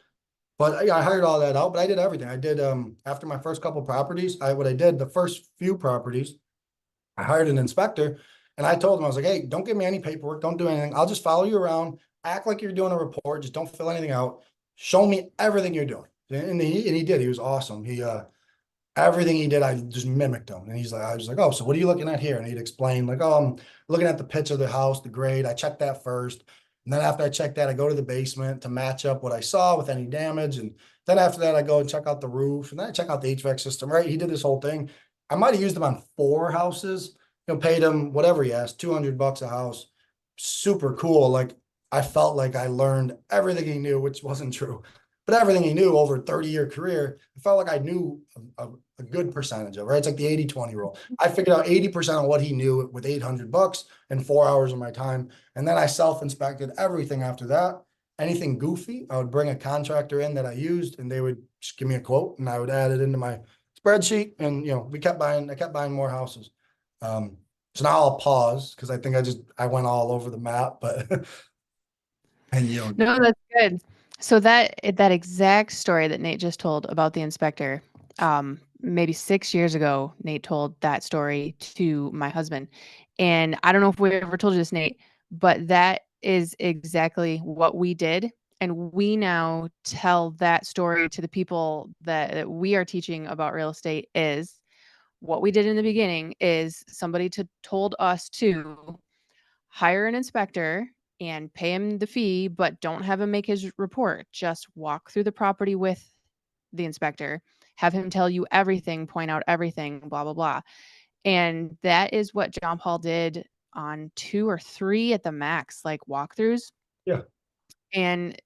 but yeah, I hired all that out, but I did everything. I did, after my first couple properties, what I did, the first few properties, I hired an inspector, and I told him, I was like, hey, don't give me any paperwork. Don't do anything. I'll just follow you around, act like you're doing a report. Just don't fill anything out. Show me everything you're doing. And he did. He was awesome. Everything he did, I just mimicked him. And I was like, oh, so what are you looking at here? And he'd explain, like, oh, I'm looking at the pitch of the house, the grade. I checked that first. And then after I checked that, I go to the basement to match up what I saw with any damage. And then after that, I go and check out the roof. And then I check out the HVAC system, right? He did this whole thing. I might have used him on 4 houses, paid him whatever he asked, $200 a house. Super cool. Like, I felt like I learned everything he knew, which wasn't true. But everything he knew over a 30-year career, I felt like I knew a good percentage of it, right? It's like the 80-20 rule. I figured out 80% of what he knew with $800 in 4 hours of my time. And then I self-inspected everything after that. Anything goofy, I would bring a contractor in that I used, and they would just give me a quote, and I would add it into my spreadsheet. And, I kept buying more houses. So now I'll pause because I think I went all over the map, but, and, No, that's good. So that exact story that Nate just told about the inspector, maybe 6 years ago, Nate told that story to my husband. And I don't know if we ever told you this, Nate, but that is exactly what we did. And we now tell that story to the people that we are teaching about real estate. Is what we did in the beginning is somebody told us to hire an inspector and pay him the fee, but don't have him make his report. Just walk through the property with the inspector, have him tell you everything, point out everything, blah, blah, blah. And that is what John Paul did on 2 or 3 at the max, like walkthroughs. yeah, And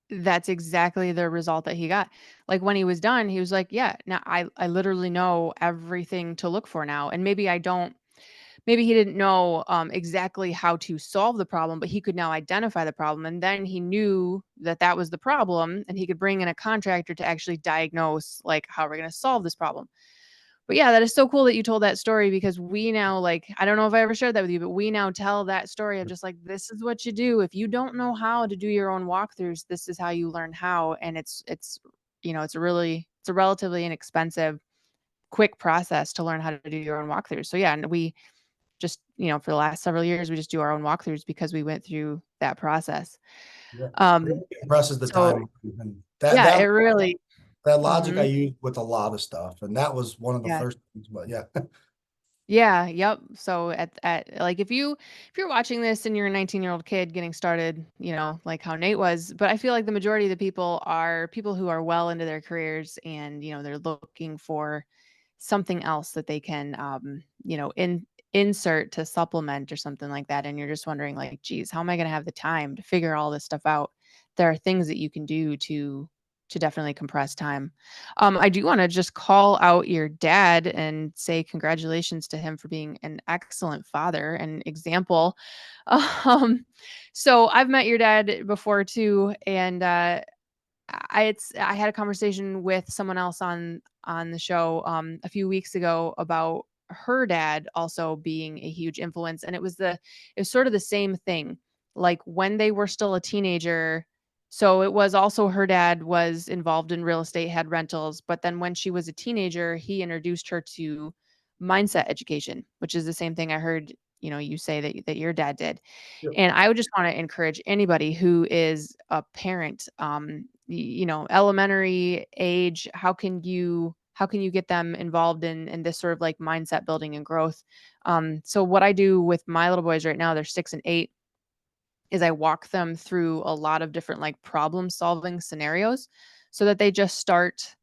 that's exactly the result that he got. Like when he was done, he was like, yeah, now I literally know everything to look for now. And maybe I don't maybe he didn't know exactly how to solve the problem, but he could now identify the problem. And then he knew that that was the problem, and he could bring in a contractor to actually diagnose, like, how we're going to solve this problem. But yeah, that is so cool that you told that story, because we now, like, I don't know if I ever shared that with you, but we now tell that story of just like, this is what you do. If you don't know how to do your own walkthroughs, this is how you learn how. And it's a relatively inexpensive, quick process to learn how to do your own walkthroughs. So yeah, and we just, for the last several years, we just do our own walkthroughs because we went through that process. yeah. It Um, compresses the so time. And that, yeah, that it really, That logic I mhm, used with a lot of stuff, and that was one of the yeah. first things, but yeah. Yeah, yep. So at like if you're watching this and you're a 19-year-old kid getting started, like how Nate was, but I feel like the majority of the people are people who are well into their careers, and they're looking for something else that they can insert to supplement or something like that, and you're just wondering, like, geez, how am I going to have the time to figure all this stuff out? There are things that you can do to definitely compress time. I do want to just call out your dad and say congratulations to him for being an excellent father and example. Um, so I've met your dad before too, and I had a conversation with someone else on the show a few weeks ago about her dad also being a huge influence, and it was sort of the same thing. Like when they were still a teenager, so it was also her dad was involved in real estate, had rentals, but then when she was a teenager, he introduced her to mindset education, which is the same thing I heard, you say that your dad did. Yep. And I would just want to encourage anybody who is a parent, elementary age, how can you get them involved in this sort of like mindset building and growth? So what I do with my little boys right now, they're 6 and 8, is I walk them through a lot of different like problem solving scenarios so that they just start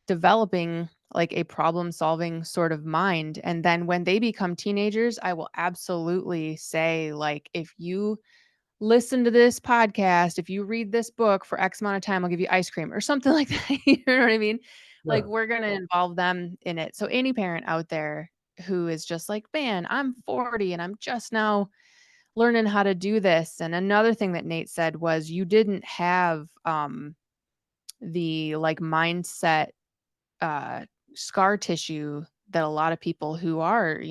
developing like a problem solving sort of mind. And then when they become teenagers, I will absolutely say, like, if you listen to this podcast, if you read this book for X amount of time, I'll give you ice cream or something like that. You know what I mean? Like, Yeah. we're going to involve them in it. So any parent out there who is just like, man, I'm 40 and I'm just now learning how to do this. And another thing that Nate said was you didn't have the like mindset uh scar tissue that a lot of people who are,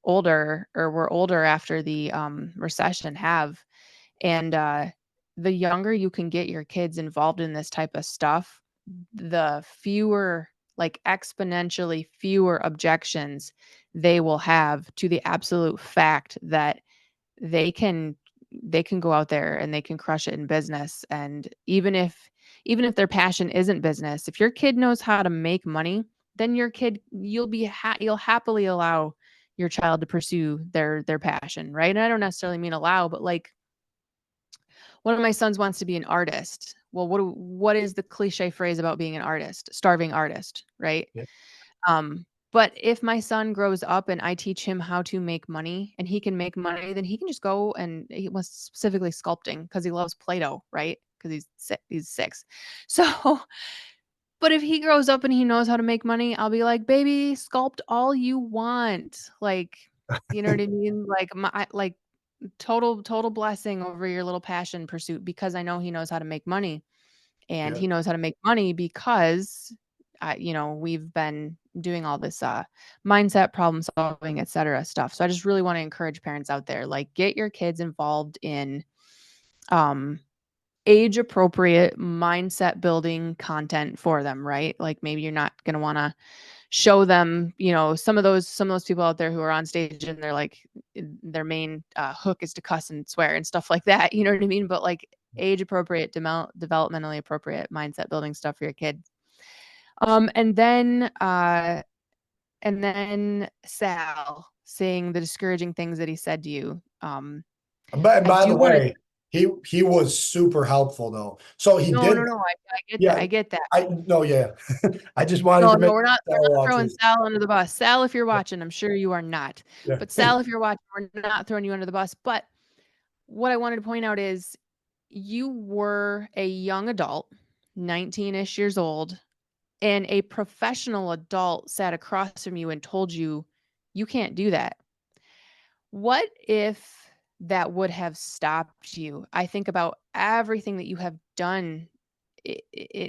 older or were older after the recession have. And the younger you can get your kids involved in this type of stuff, the fewer, like exponentially fewer objections they will have to the absolute fact that they can they can go out there and they can crush it in business. And even if their passion isn't business, if your kid knows how to make money, then your kid you'll happily allow your child to pursue their passion, right? And I don't necessarily mean allow, but like one of my sons wants to be an artist. Well, what is the cliche phrase about being an artist? Starving artist, right? Yeah. But if my son grows up and I teach him how to make money and he can make money, then he can just go, and he was specifically sculpting because he loves Play-Doh, right? Because he's 6. So, but if he grows up and he knows how to make money, I'll be like, baby, sculpt all you want. Like, you know what I mean? Like like total blessing over your little passion pursuit because I know he knows how to make money. And Yeah. he knows how to make money because we've been doing all this mindset, problem solving, etc. stuff. So I just really want to encourage parents out there, like, get your kids involved in um age appropriate mindset building content for them, right? Like maybe you're not going to want to show them, some of those people out there who are on stage and they're like their main hook is to cuss and swear and stuff like that, you know what I mean? But like age appropriate, developmentally appropriate mindset building stuff for your kid. Um and then uh and then Sal saying the discouraging things that he said to you. But I by the do want to way, he was super helpful though. So he No, did. no, no, I get that. Yeah. I get that. I no. Yeah. I just wanted No, to no, make we're not sure throwing watches. Sal under the bus. Sal, if you're watching, I'm sure you are not. Yeah. But Sal, if you're watching, we're not throwing you under the bus. But what I wanted to point out is you were a young adult, 19-ish years old, and a professional adult sat across from you and told you you can't do that. What if that would have stopped you? I think about everything that you have done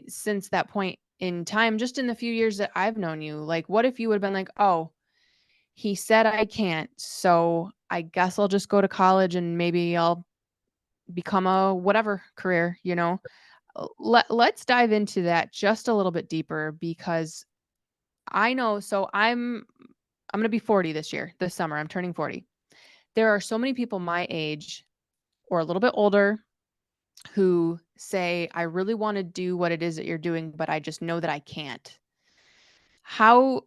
since that point in time, just in the few years that I've known you. Like, what if you would have been like, oh, he said I can't, so I guess I'll just go to college and maybe I'll become a whatever career, let's dive into that just a little bit deeper because I know, so I'm going to be 40 this summer. I'm turning 40. There are so many people my age or a little bit older who say, I really want to do what it is that you're doing, but I just know that I can't. How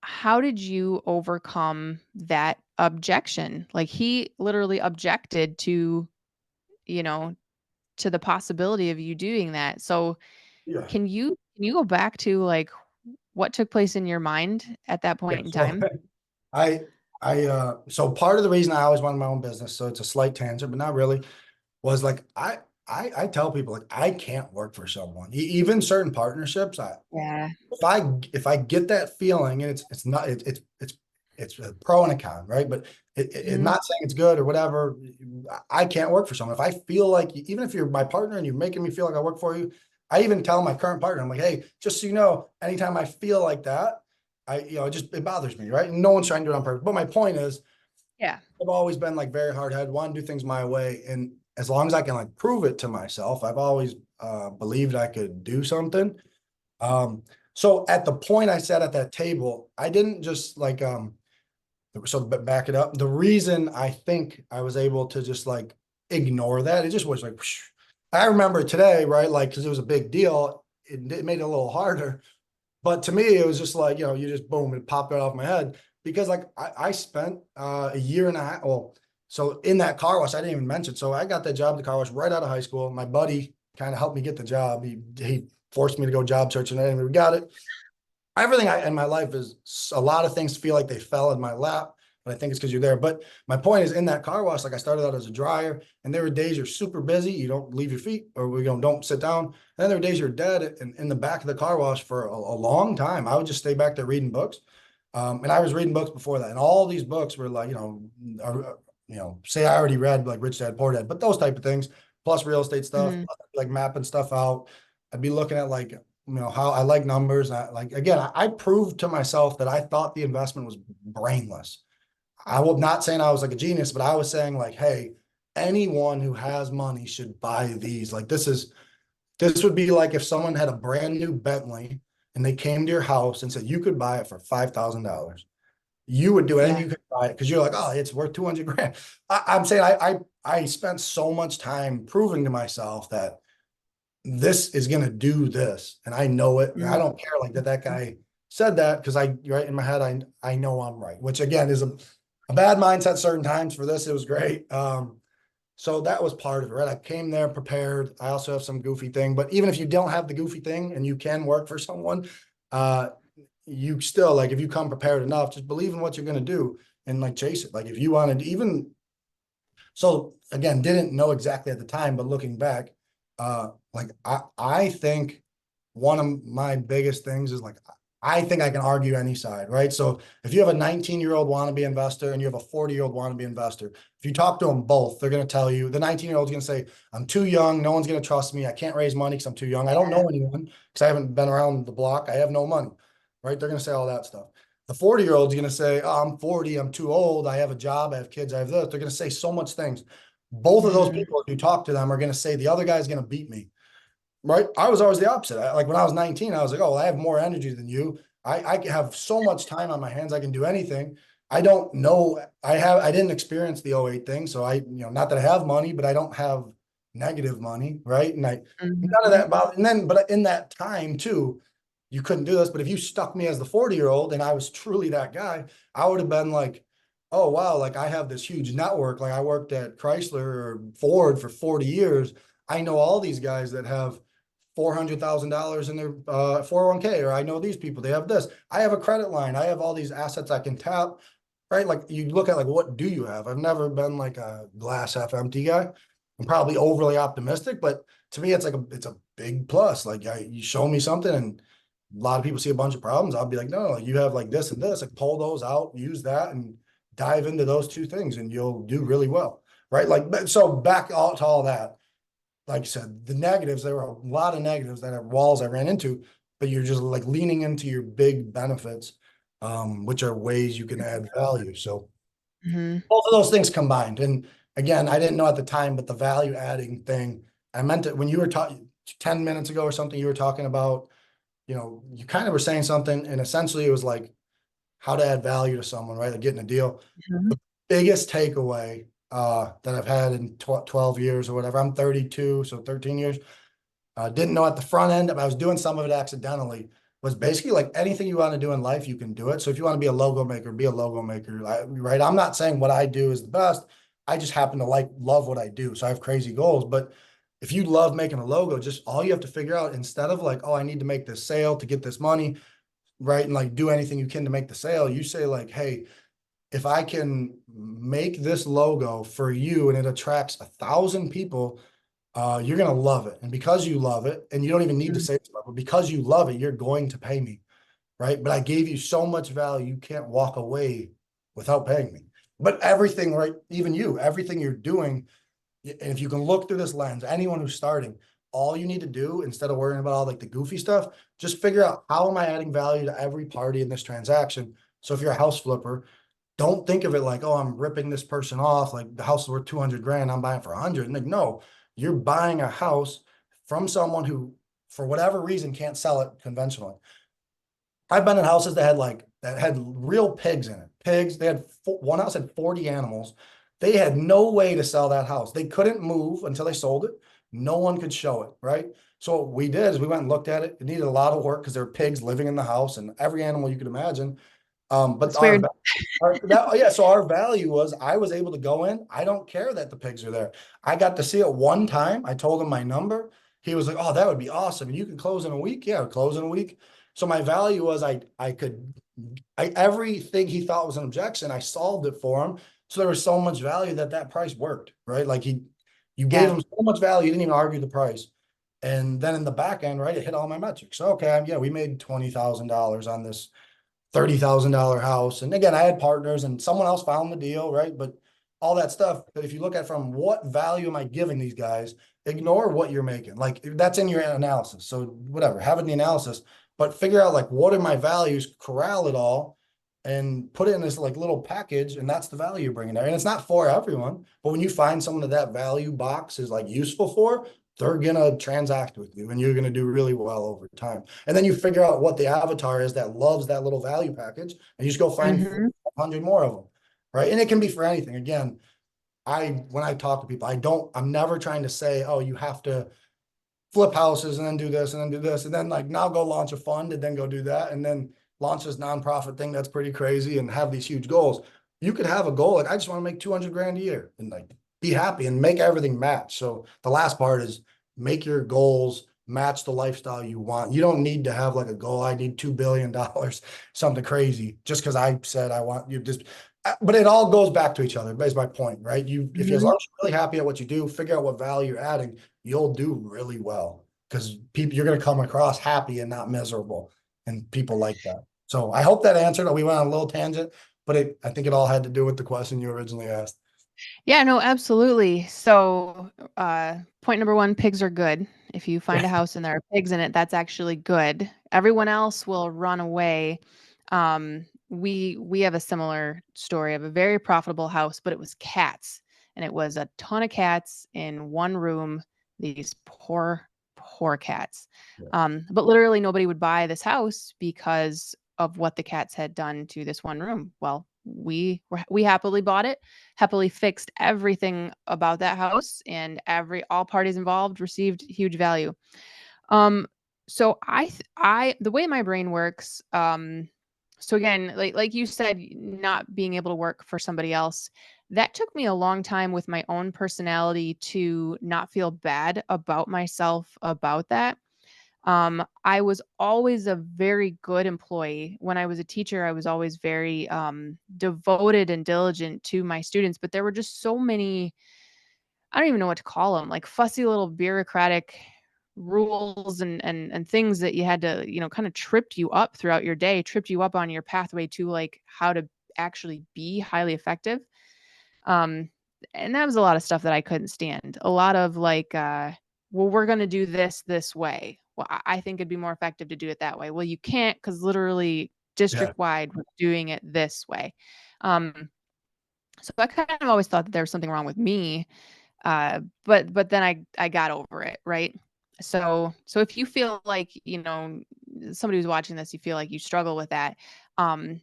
how did you overcome that objection? Like he literally objected you know, to the possibility of you doing that. So Yeah. can you go back to like what took place in your mind at that Yeah. point in So time? I so part of the reason I always wanted my own business, so it's a slight tangent, but not really, was like I tell people like I can't work for someone. Even certain partnerships, Yeah. if I get that feeling, and it's not it's a pro and a con, right? But Mhm. not saying it's good or whatever. I can't work for someone if I feel like, even if you're my partner and you're making me feel like I work for you, I even tell my current partner, I'm like, hey, just so you know, anytime I feel like that, it bothers me, right? And no one's trying to do it on purpose. But my point is, Yeah. I've always been like very hard headed, want to do things my way. And as long as I can like prove it to myself, I've always believed I could do something. Um, so at the point I sat at that table, I didn't just like so back it up. The reason I think I was able to just like ignore that, it just was like whoosh. I remember today, right? Like because it was a big deal, it made it a little harder. But to me, it was just like, you just boom, it popped right off my head because like I spent a year and a half. Well, so in that car wash, I didn't even mention. So I got that job at the car wash right out of high school. My buddy kind of helped me get the job. He forced me to go job searching and we got it. Everything in my life is a lot of things feel like they fell in my lap, but I think it's because you're there. But my point is in that car wash, like I started out as a dryer and there were days you're super busy. You don't leave your feet or don't sit down. And then there were days you're dead in the back of the car wash for a long time. I would just stay back there reading books. And I was reading books before that. And all these books were like, say I already read like Rich Dad, Poor Dad, but those type of things, plus real estate stuff, Mm-hmm. like mapping stuff out. I'd be looking at like how I like numbers. I proved to myself that I thought the investment was brainless. I was not saying I was like a genius, but I was saying like, hey, anyone who has money should buy these. Like this would be like if someone had a brand new Bentley and they came to your house and said you could buy it for $5,000. You would do it and Yeah. you could buy it because you're like, oh, it's worth 200 grand. I'm saying I spent so much time proving to myself that this is going to do this. And I know it. And I don't care like that guy said that because right in my head, I know I'm right, which again is a bad mindset certain times. For this, it was great. So that was part of it, right? I came there prepared. I also have some goofy thing, but even if you don't have the goofy thing and you can work for someone, uh, you still like, if you come prepared enough, just believe in what you're going to do and like chase it. Like if you wanted even, so again, didn't know exactly at the time, but looking back, like I think one of my biggest things is like I think I can argue any side, right? So if you have a 19-year-old wannabe investor and you have a 40-year-old wannabe investor, if you talk to them both, they're going to tell you the 19-year-old's going to say, I'm too young, no one's going to trust me, I can't raise money because I'm too young, I don't know anyone because I haven't been around the block, I have no money, right? They're going to say all that stuff. The 40-year-old's going to say, oh, I'm 40, I'm too old, I have a job, I have kids, I have this. They're going to say so much things. Both of those Mm-hmm. people, if you talk to them, are going to say the other guy's going to beat me, right? I was always the opposite. Like when I was 19, I was like, oh, I have more energy than you. I have so much time on my hands. I can do anything. I don't know. I didn't experience the '08 thing. So not that I have money, but I don't have negative money. Right. And none of Mm-hmm. that about, and then, but in that time too, you couldn't do this. But if you stuck me as the 40-year-old and I was truly that guy, I would have been like, oh, wow. Like I have this huge network. Like I worked at Chrysler or Ford for 40 years. I know all these guys that have $400,000 in their 401k, or I know these people, they have this. I have a credit line. I have all these assets I can tap, right? Like you look at like, what do you have? I've never been like a glass half empty guy. I'm probably overly optimistic, but to me, it's a big plus. Like you show me something and a lot of people see a bunch of problems. I'll be like, no, you have like this and this, like pull those out, use that and dive into those two things and you'll do really well. Right. Like, so back all to all that, like I said, the negatives, there were a lot of negatives that are walls I ran into, but you're just like leaning into your big benefits, which are ways you can add value. So Mm-hmm. both of those things combined. And again, I didn't know at the time, but the value adding thing, I meant it when you were talking 10 minutes ago or something, you were talking about, you kind of were saying something and essentially it was like how to add value to someone, right? Like getting a deal. Mm-hmm. Biggest takeaway that I've had in 12 years or whatever. I'm 32, so 13 years. Didn't know at the front end, I was doing some of it accidentally, was basically like anything you want to do in life, you can do it. So if you want to be a logo maker, be a logo maker, right? I'm not saying what I do is the best. I just happen to love what I do. So I have crazy goals. But if you love making a logo, just all you have to figure out instead of like, oh, I need to make this sale to get this money, right? And like do anything you can to make the sale, you say like, hey, if I can make this logo for you and it attracts 1,000 people, you're going to love it. And because you love it, and you don't even need to say it, but because you love it, you're going to pay me. Right. But I gave you so much value, you can't walk away without paying me. But everything, right? Even you, everything you're doing, and if you can look through this lens, anyone who's starting, all you need to do instead of worrying about all like the goofy stuff, just figure out how am I adding value to every party in this transaction. So if you're a house flipper, don't think of it like, oh, I'm ripping this person off. Like the house is worth 200 grand. I'm buying for 100. And like, no, you're buying a house from someone who, for whatever reason, can't sell it conventionally. I've been in houses that had real pigs in it. Pigs. They had one house had 40 animals. They had no way to sell that house. They couldn't move until they sold it. No one could show it, right? So what we did is we went and looked at it. It needed a lot of work because there were pigs living in the house and every animal you could imagine. But That's weird. so our value was I was able to go in. I don't care that the pigs are there. I got to see it one time. I told him my number. He was like, "Oh, that would be awesome. And you can close in a week." Yeah, close in a week. So my value was I everything he thought was an objection, I solved it for him. So there was so much value that that price worked, right? Like you gave Yeah. him so much value, you didn't even argue the price. And then in the back end, right, it hit all my metrics. So, okay, yeah, we made $20,000 on this $30,000 house. And again, I had partners and someone else found the deal, right? But all that stuff. But if you look at from what value am I giving these guys, ignore what you're making. Like that's in your analysis. So whatever, have it in the analysis, but figure out like what are my values, corral it all and put it in this like little package. And that's the value you're bringing there. And it's not for everyone, but when you find someone that value box is like useful for, they're gonna transact with you and you're gonna do really well over time. And then you figure out what the avatar is that loves that little value package, and you just go find Hmm. 100 more of them, right? And it can be for anything. Again, when I talk to people, I'm never trying to say, oh, you have to flip houses and then do this and then do this and then like now go launch a fund and then go do that and then launch this nonprofit thing that's pretty crazy and have these huge goals. You could have a goal like I just want to make 200 grand a year and like be happy and make everything match. So the last part is make your goals match the lifestyle you want. You don't need to have like a goal. I need $2 billion, something crazy, just because I said I want you just. But it all goes back to each other. Is my point, right? If you as Hmm. long as you're really happy at what you do, figure out what value you're adding, you'll do really well because people you're going to come across happy and not miserable, and people like that. So I hope that answered. We went on a little tangent, but I think it all had to do with the question you originally asked. Yeah, no, absolutely. So, point number one, pigs are good. If you find Yeah, a house and there are pigs in it, that's actually good. Everyone else will run away. We have a similar story of a very profitable house, but it was cats, and it was a ton of cats in one room. These poor cats. yeah, But literally nobody would buy this house because of what the cats had done to this one room. Well, we happily bought it, happily fixed everything about that house, and all parties involved received huge value. Um, so I the way my brain works, so again, like you said, not being able to work for somebody else, that took me a long time with my own personality to not feel bad about myself about that. I was always a very good employee. When I was a teacher, I was always very devoted and diligent to my students, but there were just so many, I don't even know what to call them, like fussy little bureaucratic rules and things that you had to, kind of tripped you up throughout your day, tripped you up on your pathway to like how to actually be highly effective. Um, and that was a lot of stuff that I couldn't stand. A lot of like, well, we're going to do this way. Well, I think it'd be more effective to do it that way. Well, you can't because literally yeah, district wide, we're doing it this way. Um, so I kind of always thought that there was something wrong with me. But then I got over it, right? So if you feel like, somebody who's watching this, you feel like you struggle with that, um,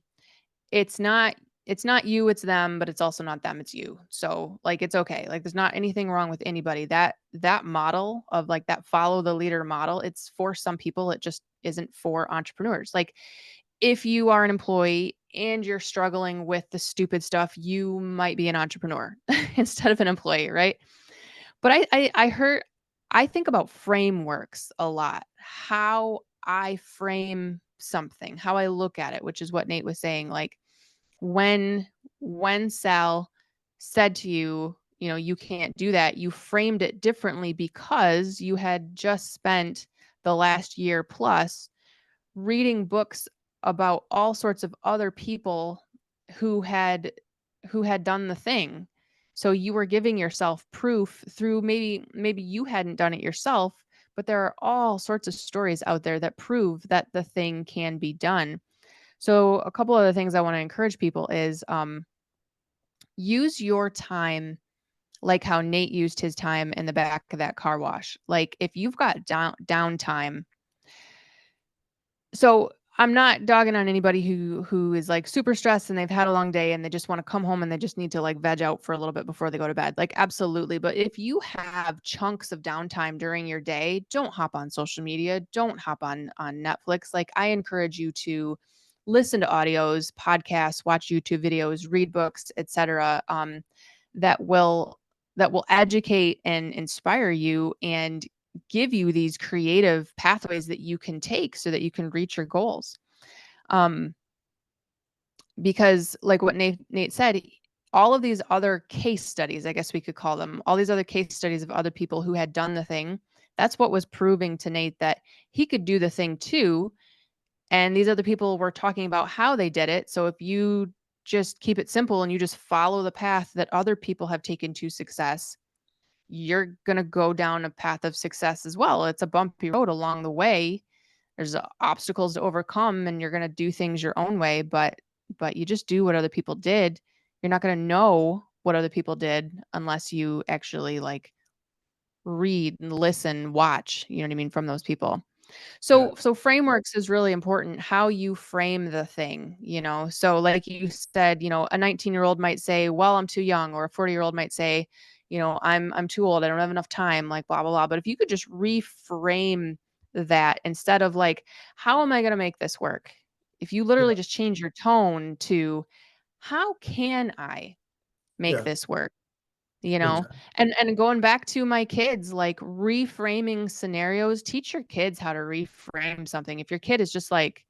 it's not it's not you, it's them, but it's also not them, it's you. So, like, it's okay. Like, there's not anything wrong with anybody. That model of, like, that follow the leader model, it's for some people, it just isn't for entrepreneurs. Like, if you are an employee and you're struggling with the stupid stuff, you might be an entrepreneur instead of an employee, right? But I think about frameworks a lot. How I frame something, how I look at it, which is what Nate was saying. Like, when Sal said to you, you can't do that, you framed it differently because you had just spent the last year plus reading books about all sorts of other people who had done the thing. So you were giving yourself proof through maybe you hadn't done it yourself, but there are all sorts of stories out there that prove that the thing can be done. So a couple of the things I want to encourage people is use your time like how Nate used his time in the back of that car wash. Like if you've got downtime, so I'm not dogging on anybody who is like super stressed and they've had a long day and they just want to come home and they just need to like veg out for a little bit before they go to bed. Like absolutely, but if you have chunks of downtime during your day, don't hop on social media, don't hop on Netflix. Like I encourage you to listen to audios, podcasts, watch YouTube videos, read books, etc. That will that will educate and inspire you and give you these creative pathways that you can take so that you can reach your goals. Um, because like what Nate said, all of these other case studies, I guess we could call them, all these other case studies of other people who had done the thing, that's what was proving to Nate that he could do the thing too. And these other people were talking about how they did it. So if you just keep it simple and you just follow the path that other people have taken to success, you're going to go down a path of success as well. It's a bumpy road along the way. There's obstacles to overcome and you're going to do things your own way, but you just do what other people did. You're not going to know what other people did unless you actually like read and listen, watch, you know what I mean, from those people. Yeah. So frameworks is really important, how you frame the thing, you know? So like you said, you know, a 19-year-old might say, "Well, I'm too young," or a 40-year-old might say, you know, I'm too old. I don't have enough time," like blah blah blah. But if you could just reframe that instead of like, "How am I going to make this work?" If you Yeah. literally just change your tone to, "How can I make Yeah. this work?" You know, Exactly. and going back to my kids, like reframing scenarios, teach your kids how to reframe something. If your kid is just like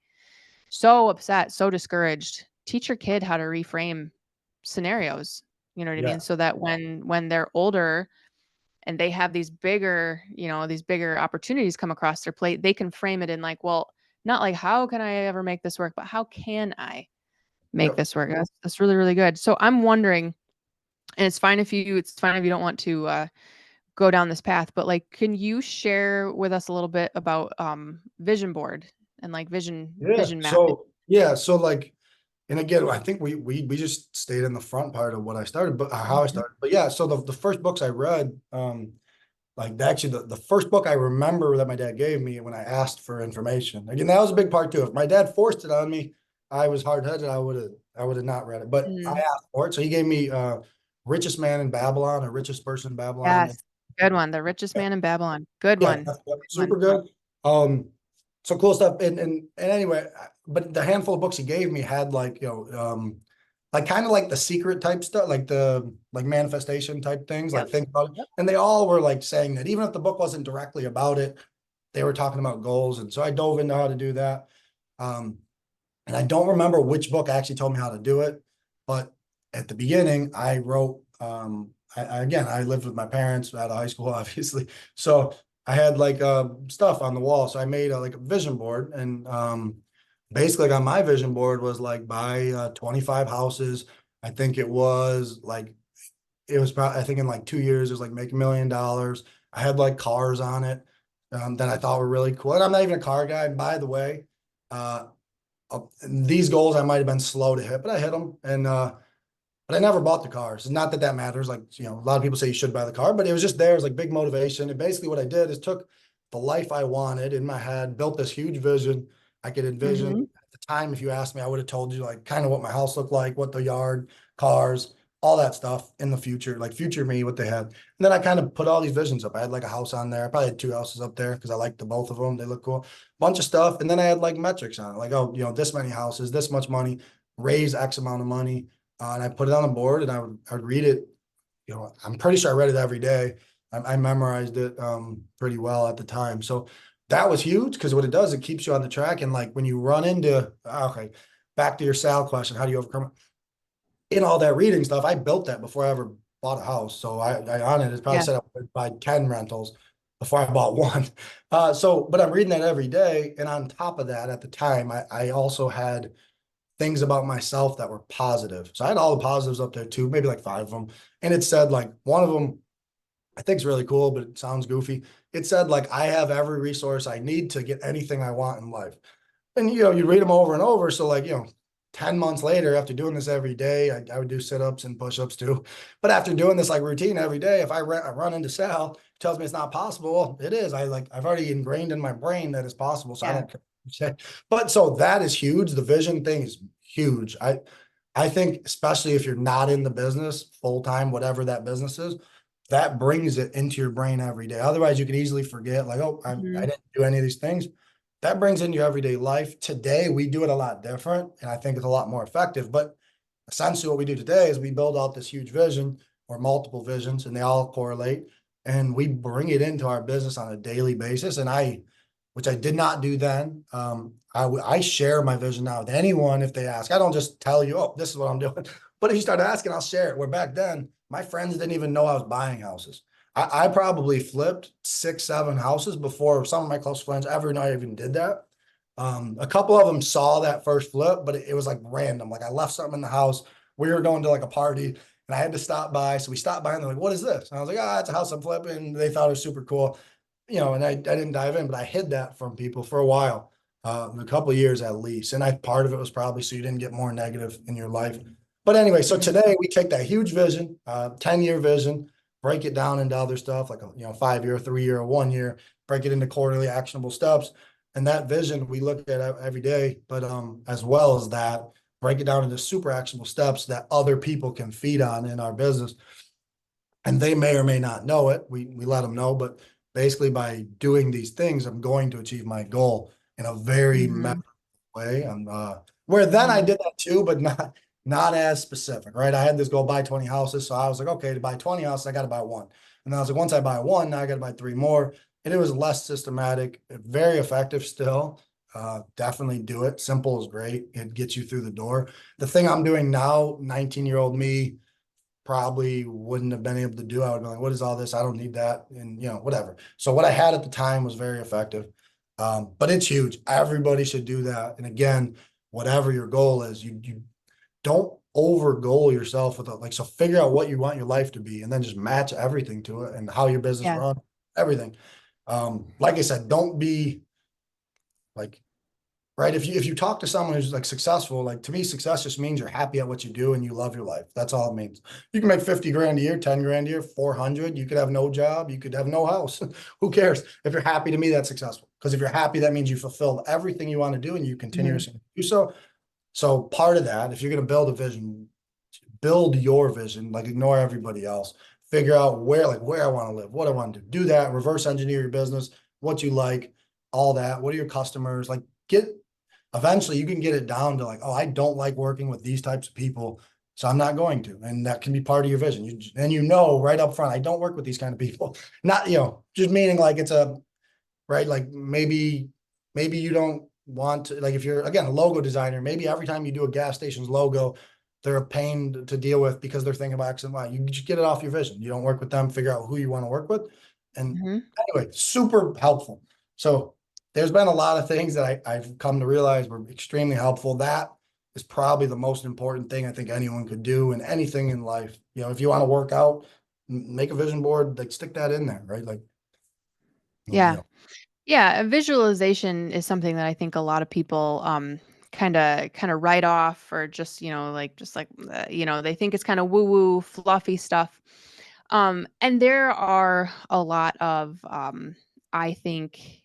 so upset, so discouraged, teach your kid how to reframe scenarios. You know what I Yeah. mean? So that when they're older and they have these bigger, you know, these bigger opportunities come across their plate, they can frame it in like, well, not like how can I ever make this work, but how can I make Yeah. this work? That's really, really good. So I'm wondering, and it's fine if you don't want to go down this path, but like can you share with us a little bit about vision board and like Yeah. vision mapping? So like, and again, I think we just stayed in the front part of what I started, but how I Mhm. started. But yeah, so the first books I read, like actually the first book I remember that my dad gave me when I asked for information. Again, that was a big part too. If my dad forced it on me, I was hard headed. I would have not read it. But I Mm, asked for it. So he gave me Richest Man in Babylon or Richest Person in Babylon. yes, good one. The Richest Man in Babylon. Good Yeah, one. that's Good one. super good. So cool stuff. And anyway, but the handful of books he gave me had like, like kind of like the secret type stuff, like the like manifestation type things, like Yep. think about it. Yep. And they all were like saying that even if the book wasn't directly about it, they were talking about goals. And so I dove into how to do that. Um, and I don't remember which book actually told me how to do it, but at the beginning, I wrote. Again, I lived with my parents out of high school, obviously, so I had like stuff on the wall. So I made like a vision board, and basically, like, on my vision board was like buy 25 houses. I think it was probably I think in like 2 years, it was like make $1 million. I had like cars on it that I thought were really cool, and I'm not even a car guy, by the way. Uh, these goals I might have been slow to hit, but I hit them. And but I never bought the cars. Not that that matters. Like, a lot of people say you should buy the car, but it was just there as like big motivation. And basically what I did is took the life I wanted in my head, built this huge vision. I could envision Mhm. at the time, if you asked me, I would have told you like kind of what my house looked like, what the yard, cars, all that stuff in the future, like future me, what they had. And then I kind of put all these visions up. I had like a house on there. I probably had two houses up there because I liked the both of them. They look cool. Bunch of stuff. And then I had like metrics on it, like, oh, this many houses, this much money, raise X amount of money. And I put it on the board and I would read it. I'm pretty sure I read it every day. I memorized it pretty well at the time. So that was huge because what it does, it keeps you on the track. And like when you run into, okay, back to your Sal question, how do you overcome it? In all that reading stuff, I built that before I ever bought a house. So I on it, it's probably Yeah. said I would buy 10 rentals before I bought one. But I'm reading that every day. And on top of that, at the time, I also had things about myself that were positive. So I had all the positives up there too, maybe like five of them. And it said like one of them, I think it's really cool, but it sounds goofy. It said like, I have every resource I need to get anything I want in life. And you read them over and over. So like, 10 months later, after doing this every day, I would do sit-ups and push-ups too. But after doing this like routine every day, if I run into Sal, tells me it's not possible. Well, it is. I've already ingrained in my brain that it's possible. So I Yeah. don't care. But so that is huge. The vision thing is huge. I think especially if you're not in the business full-time, whatever that business is, that brings it into your brain every day. Otherwise, you could easily forget, like, oh, I Mhm. didn't do any of these things. That brings into your everyday life. Today, we do it a lot different, and I think it's a lot more effective. But essentially, what we do today is we build out this huge vision or multiple visions, and they all correlate, and we bring it into our business on a daily basis. And which I did not do then. I share my vision now with anyone if they ask. I don't just tell you, oh, this is what I'm doing. But if you start asking, I'll share it. Where back then, my friends didn't even know I was buying houses. I probably flipped 6, 7 houses before some of my close friends ever know I even did that. A couple of them saw that first flip, but it was like random. Like I left something in the house. We were going to like a party and I had to stop by. So we stopped by and they're like, what is this? And I was like, it's a house I'm flipping. They thought it was super cool. And I didn't dive in, but I hid that from people for a while, a couple of years at least. And part of it was probably so you didn't get more negative in your life. But anyway, so Mhm. today we take that huge vision, 10-year vision, break it down into other stuff like, 5-year, 3-year, 1 year, break it into quarterly actionable steps. And that vision we look at every day, but as well as that, break it down into super actionable steps that other people can feed on in our business. And they may or may not know it. We let them know, but basically by doing these things, I'm going to achieve my goal in a very Mhm. way. Where then I Mhm. did that too, but not as specific, right? I had this goal, buy 20 houses. So I was like, okay, to buy 20 houses, I got to buy one. And then I was like, once I buy one, now I got to buy 3 more. And it was less systematic, very effective still. Definitely do it. Simple is great. It gets you through the door. The thing I'm doing now, 19-year-old me probably wouldn't have been able to do. I would be like, what is all this? I don't need that. And whatever. So what I had at the time was very effective. But it's huge. Everybody should do that. And again, whatever your goal is, you don't over goal yourself with so figure out what you want your life to be and then just match everything to it and how your business Yeah. runs, everything. Like I said, don't be like right? If you talk to someone who's like successful, like to me, success just means you're happy at what you do and you love your life. That's all it means. You can make 50 grand a year, 10 grand a year, 400. You could have no job. You could have no house. Who cares? If you're happy, to me, that's successful. Because if you're happy, that means you fulfilled everything you want to do and you Mhm. continuously do so. So part of that, if you're going to build a vision, build your vision, like ignore everybody else. Figure out where I want to live, what I want to do that, reverse engineer your business, what you like, all that. What are your customers? Like eventually you can get it down to like, oh, I don't like working with these types of people, so I'm not going to. And that can be part of your vision. Right up front, I don't work with these kind of people. Not, just meaning like it's a right, like maybe you don't want to, like if you're again a logo designer, maybe every time you do a gas station's logo, they're a pain to deal with because they're thinking about X and Y. You just get it off your vision. You don't work with them, figure out who you want to work with. And Mhm. anyway, super helpful. So there's been a lot of things that I've come to realize were extremely helpful. That is probably the most important thing I think anyone could do in anything in life. If you want to work out, make a vision board, like stick that in there, right? Like, no Yeah. deal. Yeah, a visualization is something that I think a lot of people kind of write off or just, they think it's kind of woo-woo fluffy stuff. And there are a lot of I think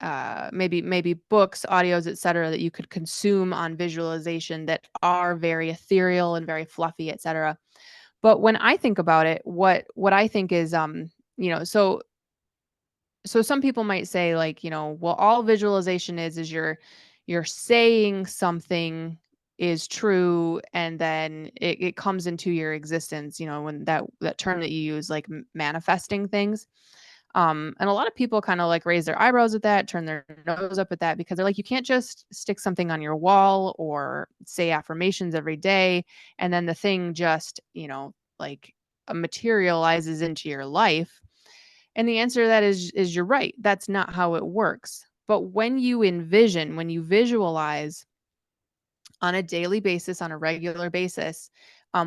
maybe books, audios, etc., that you could consume on visualization that are very ethereal and very fluffy, etc. But when I think about it, what I think is so some people might say like, well, all visualization is you're saying something is true and then it comes into your existence, when that term that you use, like manifesting things. And a lot of people kind of like raise their eyebrows at that, turn their nose up at that, because they're like, you can't just stick something on your wall or say affirmations every day and then the thing just, like materializes into your life. And the answer to that is you're right. That's not how it works. But when you visualize on a daily basis, on a regular basis,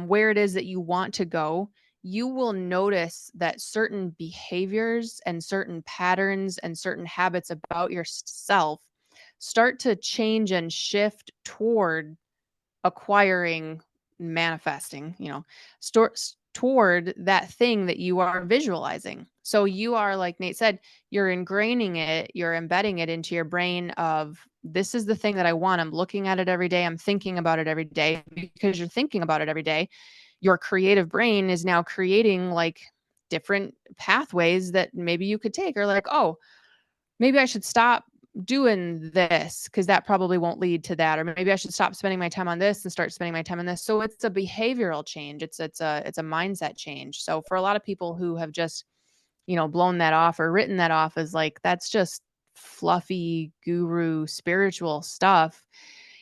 where it is that you want to go, you will notice that certain behaviors and certain patterns and certain habits about yourself start to change and shift toward acquiring, manifesting, toward that thing that you are visualizing. So you are, like Nate said, you're ingraining it, you're embedding it into your brain of, this is the thing that I want. I'm looking at it every day. I'm thinking about it every day. Because you're thinking about it every day, your creative brain is now creating like different pathways that maybe you could take, or like, oh, maybe I should stop doing this because that probably won't lead to that, or maybe I should stop spending my time on this and start spending my time on this. So it's a behavioral change. It's a mindset change. So for a lot of people who have just, blown that off or written that off as like, that's just fluffy guru spiritual stuff.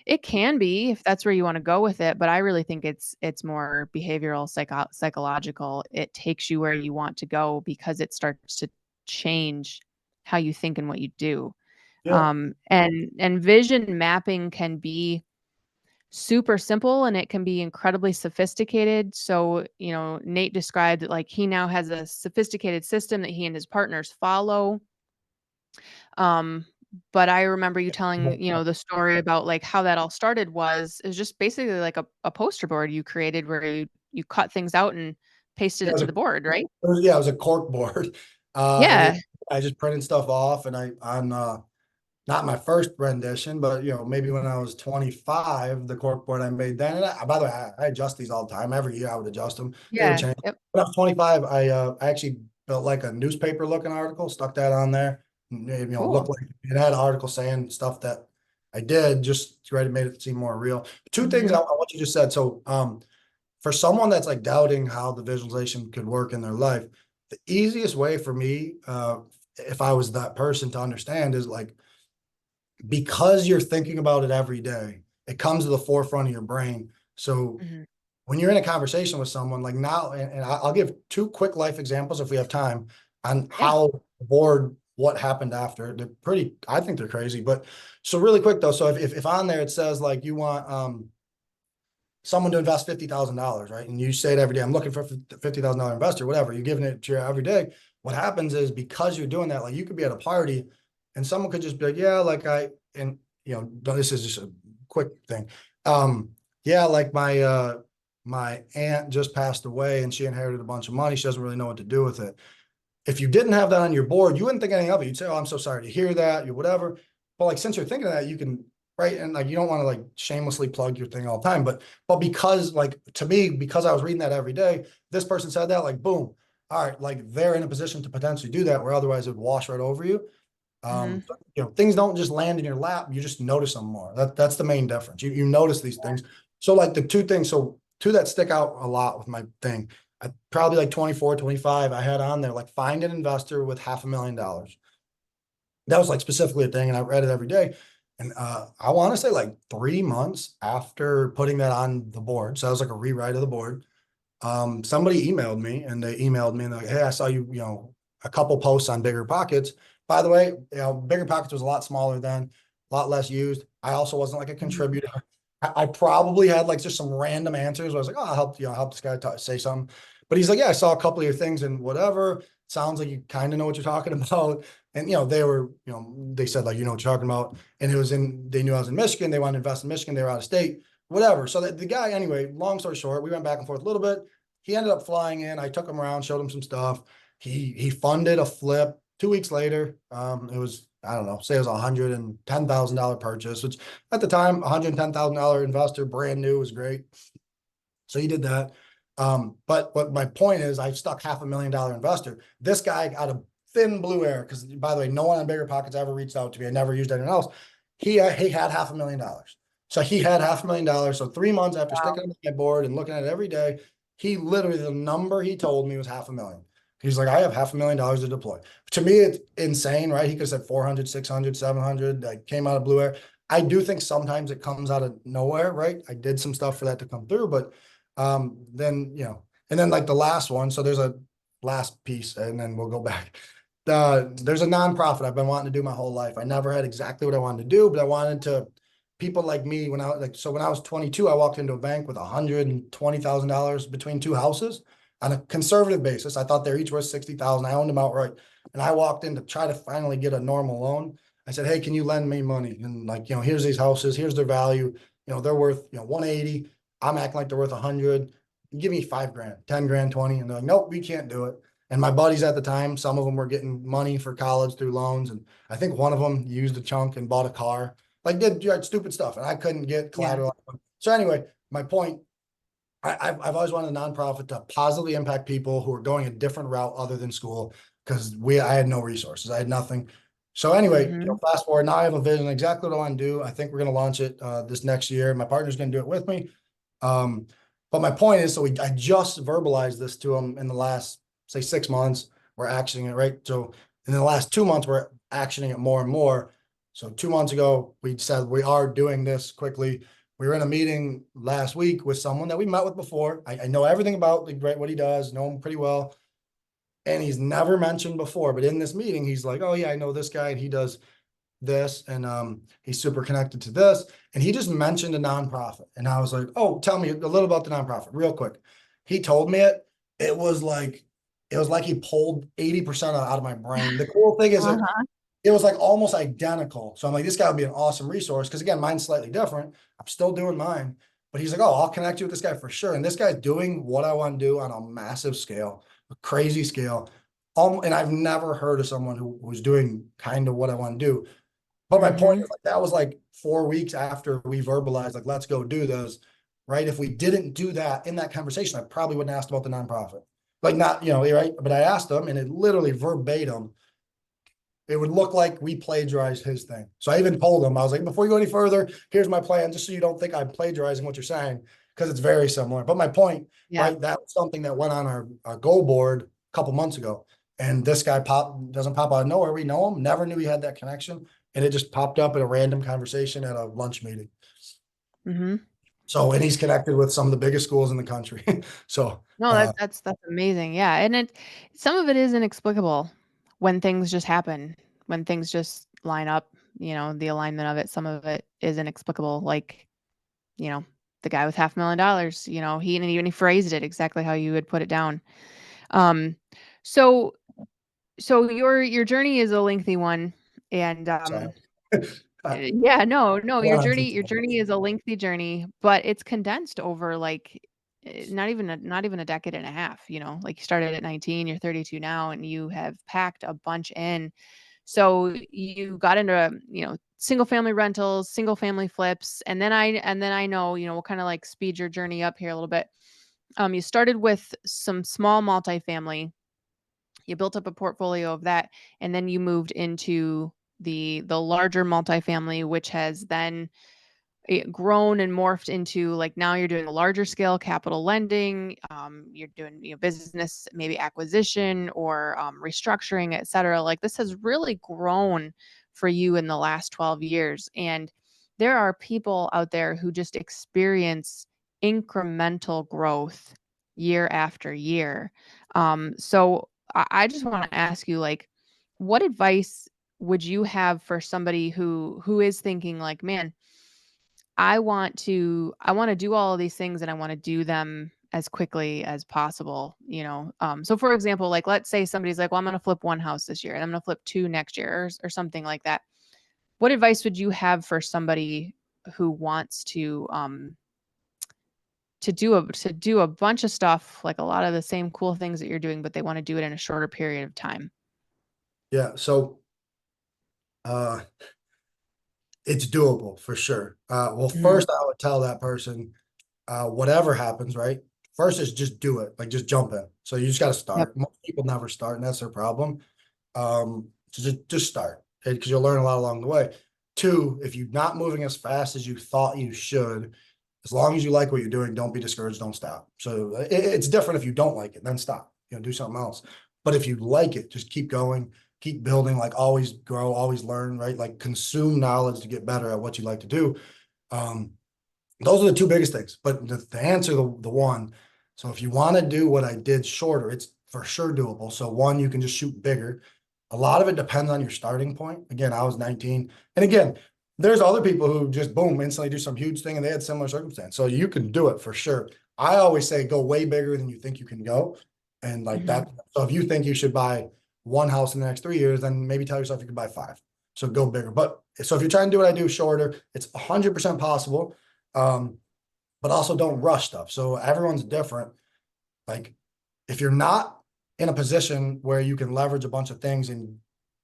It can be if that's where you want to go with it, but I really think it's more behavioral, psychological. It takes you where you want to go because it starts to change how you think and what you do. Yeah. And vision mapping can be super simple and it can be incredibly sophisticated. So, Nate described that like he now has a sophisticated system that he and his partners follow. Um, but I remember you telling, the story about like how that all started was, it was just basically like a poster board you created where you cut things out and pasted Yeah, it to the board, right? it was a cork board. And Yeah. I just printed stuff off, and on not my first rendition, but maybe when I was 25, the cork board I made then. And by the way, I adjust these all the time. Every year I would adjust them. They would Yeah. change. Yep. When I was 25, I actually built like a newspaper looking article, stuck that on there. Looked Cool. like it had an article saying stuff that I did, just try to make it seem more real. Two things Hmm. on what you just said. So, for someone that's like doubting how the visualization could work in their life, the easiest way for me, if I was that person to understand, is like, because you're thinking about it every day, it comes to the forefront of your brain. So Hmm. when you're in a conversation with someone like now, and I'll give two quick life examples if we have time on Yeah. how bored what happened after. They're pretty, I think they're crazy. But so really quick though, so if on there it says like you want someone to invest $50,000, right? And you say it every day, I'm looking for $50,000 investor, whatever, you're giving it to you every day. What happens is, because you're doing that, like you could be at a party and someone could just be like, yeah, like and this is just a quick thing. Yeah, like my aunt just passed away and she inherited a bunch of money. She doesn't really know what to do with it. If you didn't have that on your board, you wouldn't think anything of it. You'd say, oh, I'm so sorry to hear that, you whatever. But like, since you're thinking of that, you can, right? And like, you don't want to like shamelessly plug your thing all the time, but because like, to me, because I was reading that every day, this person said that, like, boom. All right, like they're in a position to potentially do that where otherwise it would wash right over you. Hmm. Things don't just land in your lap. You just notice them more. That's the main difference. You notice these things. So like the two things, so two that stick out a lot with my thing, I probably like 24, 25, I had on there, like, find an investor with $500,000. That was like specifically a thing. And I read it every day. And I want to say like 3 months after putting that on the board. So that was like a rewrite of the board. Somebody emailed me, and they emailed me and they're like, hey, I saw you, a couple posts on Bigger Pockets. By the way, Bigger Pockets was a lot smaller then, a lot less used. I also wasn't like a Hmm. contributor. I probably had like just some random answers where I was like, oh, I'll help, help this guy say something. But he's like, yeah, I saw a couple of your things and whatever. Sounds like you kind of know what you're talking about. And, they were, they said like, you know what you're talking about. And they knew I was in Michigan. They wanted to invest in Michigan. They were out of state, whatever. So the guy, anyway, long story short, we went back and forth a little bit. He ended up flying in. I took him around, showed him some stuff. He funded a flip 2 weeks later. It was, I don't know, say it was $110,000 purchase, which at the time, $110,000 investor, brand new, was great. So he did that. But what my point is, I stuck $500,000 investor. This guy got a thin blue air, because by the way, no one on Bigger Pockets ever reached out to me. I never used anyone else. He had $500,000. So he had $500,000. So 3 months after Wow. sticking it on my board and looking at it every day, he literally, the number he told me was $500,000. He's like, I have $500,000 to deploy. To me, it's insane, right? He could have said 400, 600, 700, like came out of blue air. I do think sometimes it comes out of nowhere, right? I did some stuff for that to come through, but then, and then like the last one. So there's a last piece, and then we'll go back. There's a nonprofit I've been wanting to do my whole life. I never had exactly what I wanted to do, but I wanted to, people like me, when I was 22, I walked into a bank with $120,000 between two houses. on a conservative basis. I thought they're each worth 60,000. I owned them outright. And I walked in to try to finally get a normal loan. I said, hey, can you lend me money? And like, here's these houses, here's their value. They're worth, 180. I'm acting like they're worth 100. Give me 5 grand, 10 grand, 20. And they're like, nope, we can't do it. And my buddies at the time, some of them were getting money for college through loans. And I think one of them used a chunk and bought a car, like did stupid stuff. And I couldn't get Yeah. collateral. So anyway, my point, I've always wanted a nonprofit to positively impact people who are going a different route other than school, because I had no resources. I had nothing. So anyway, Mm-hmm. fast forward, now I have a vision, exactly what I want to do. I think we're going to launch it this next year. My partner's going to do it with me. But my point is, I just verbalized this to him in the last, say, 6 months. We're actioning it, right? So in the last 2 months, we're actioning it more and more. So 2 months ago, we said we are doing this quickly. We were in a meeting last week with someone that we met with before. I know everything about what he does, know him pretty well. And he's never mentioned before, but in this meeting, he's like, oh yeah, I know this guy and he does this. And he's super connected to this. And he just mentioned a nonprofit. And I was like, oh, tell me a little about the nonprofit real quick. He told me it. It was like he pulled 80% out of my brain. The cool thing is that Uh-huh. it was like almost identical. So I'm like, this guy would be an awesome resource. Cause again, mine's slightly different. I'm still doing mine, but he's like, oh, I'll connect you with this guy for sure. And this guy's doing what I want to do on a massive scale, a crazy scale. And I've never heard of someone who was doing kind of what I want to do. But my point Mm-hmm. is, like, that was like 4 weeks after we verbalized, like, let's go do this. Right. If we didn't do that in that conversation, I probably wouldn't ask about the nonprofit. Like, not, right. But I asked them, and it literally verbatim, it would look like we plagiarized his thing. So I even told him, I was like, before you go any further, here's my plan, just so you don't think I'm plagiarizing what you're saying, because it's very similar. But my point, Yeah. right, that was something that went on our goal board a couple months ago. And this guy doesn't pop out of nowhere. We know him, never knew he had that connection. And it just popped up in a random conversation at a lunch meeting. Mm-hmm. So, and he's connected with some of the biggest schools in the country. So, No, that's amazing. Yeah. And some of it is inexplicable when things just happen, when things just line up, the alignment of it, some of it is inexplicable. Like, you know, the guy with $500,000, he and even he phrased it exactly how you would put it down. Um, so your journey is a lengthy one, and sorry. yeah, no, Went on too your long. journey is a lengthy journey, but it's condensed over like not even a decade and a half, like you started at 19, you're 32 now, and you have packed a bunch in. So you got into, single family rentals, single family flips, and then I know, we'll kind of like speed your journey up here a little bit. You started with some small multifamily, you built up a portfolio of that, and then you moved into the larger multifamily, which has then grown and morphed into, like, now you're doing a larger scale capital lending. You're doing, business, maybe acquisition or restructuring, et cetera. Like, this has really grown for you in the last 12 years. And there are people out there who just experience incremental growth year after year. So I just want to ask you, like, what advice would you have for somebody who is thinking like, man, I want to do all of these things, and I want to do them as quickly as possible, So for example, like, let's say somebody's like, well, I'm going to flip one house this year and I'm going to flip two next year, or something like that. What advice would you have for somebody who wants to do a bunch of stuff, like a lot of the same cool things that you're doing, but they want to do it in a shorter period of time? Yeah. So, uh, it's doable for sure. Well, Mhm. first I would tell that person, whatever happens, right? First is just do it, like just jump in. So you just got to Yep. start. Most people never start, and that's their problem. So just start, because you'll learn a lot along the way. Two, if you're not moving as fast as you thought you should, as long as you like what you're doing, don't be discouraged, don't stop. So it's different if you don't like it, then stop, do something else. But if you like it, just keep going, keep building, like always grow, always learn, right? Like consume knowledge to get better at what you like to do. Um, those are the two biggest things. But to answer the one, so if you want to do what I did shorter, it's for sure doable. So one, you can just shoot bigger. A lot of it depends on your starting point. Again, I was 19. And again, there's other people who just boom, instantly do some huge thing and they had similar circumstance. So you can do it for sure. I always say go way bigger than you think you can go. And like Hmm. that, so if you think you should buy one house in the next 3 years, then maybe tell yourself you can buy five. So go bigger. But so if you're trying to do what I do shorter, it's 100% possible. Um, but also don't rush stuff. So everyone's different. Like if you're not in a position where you can leverage a bunch of things and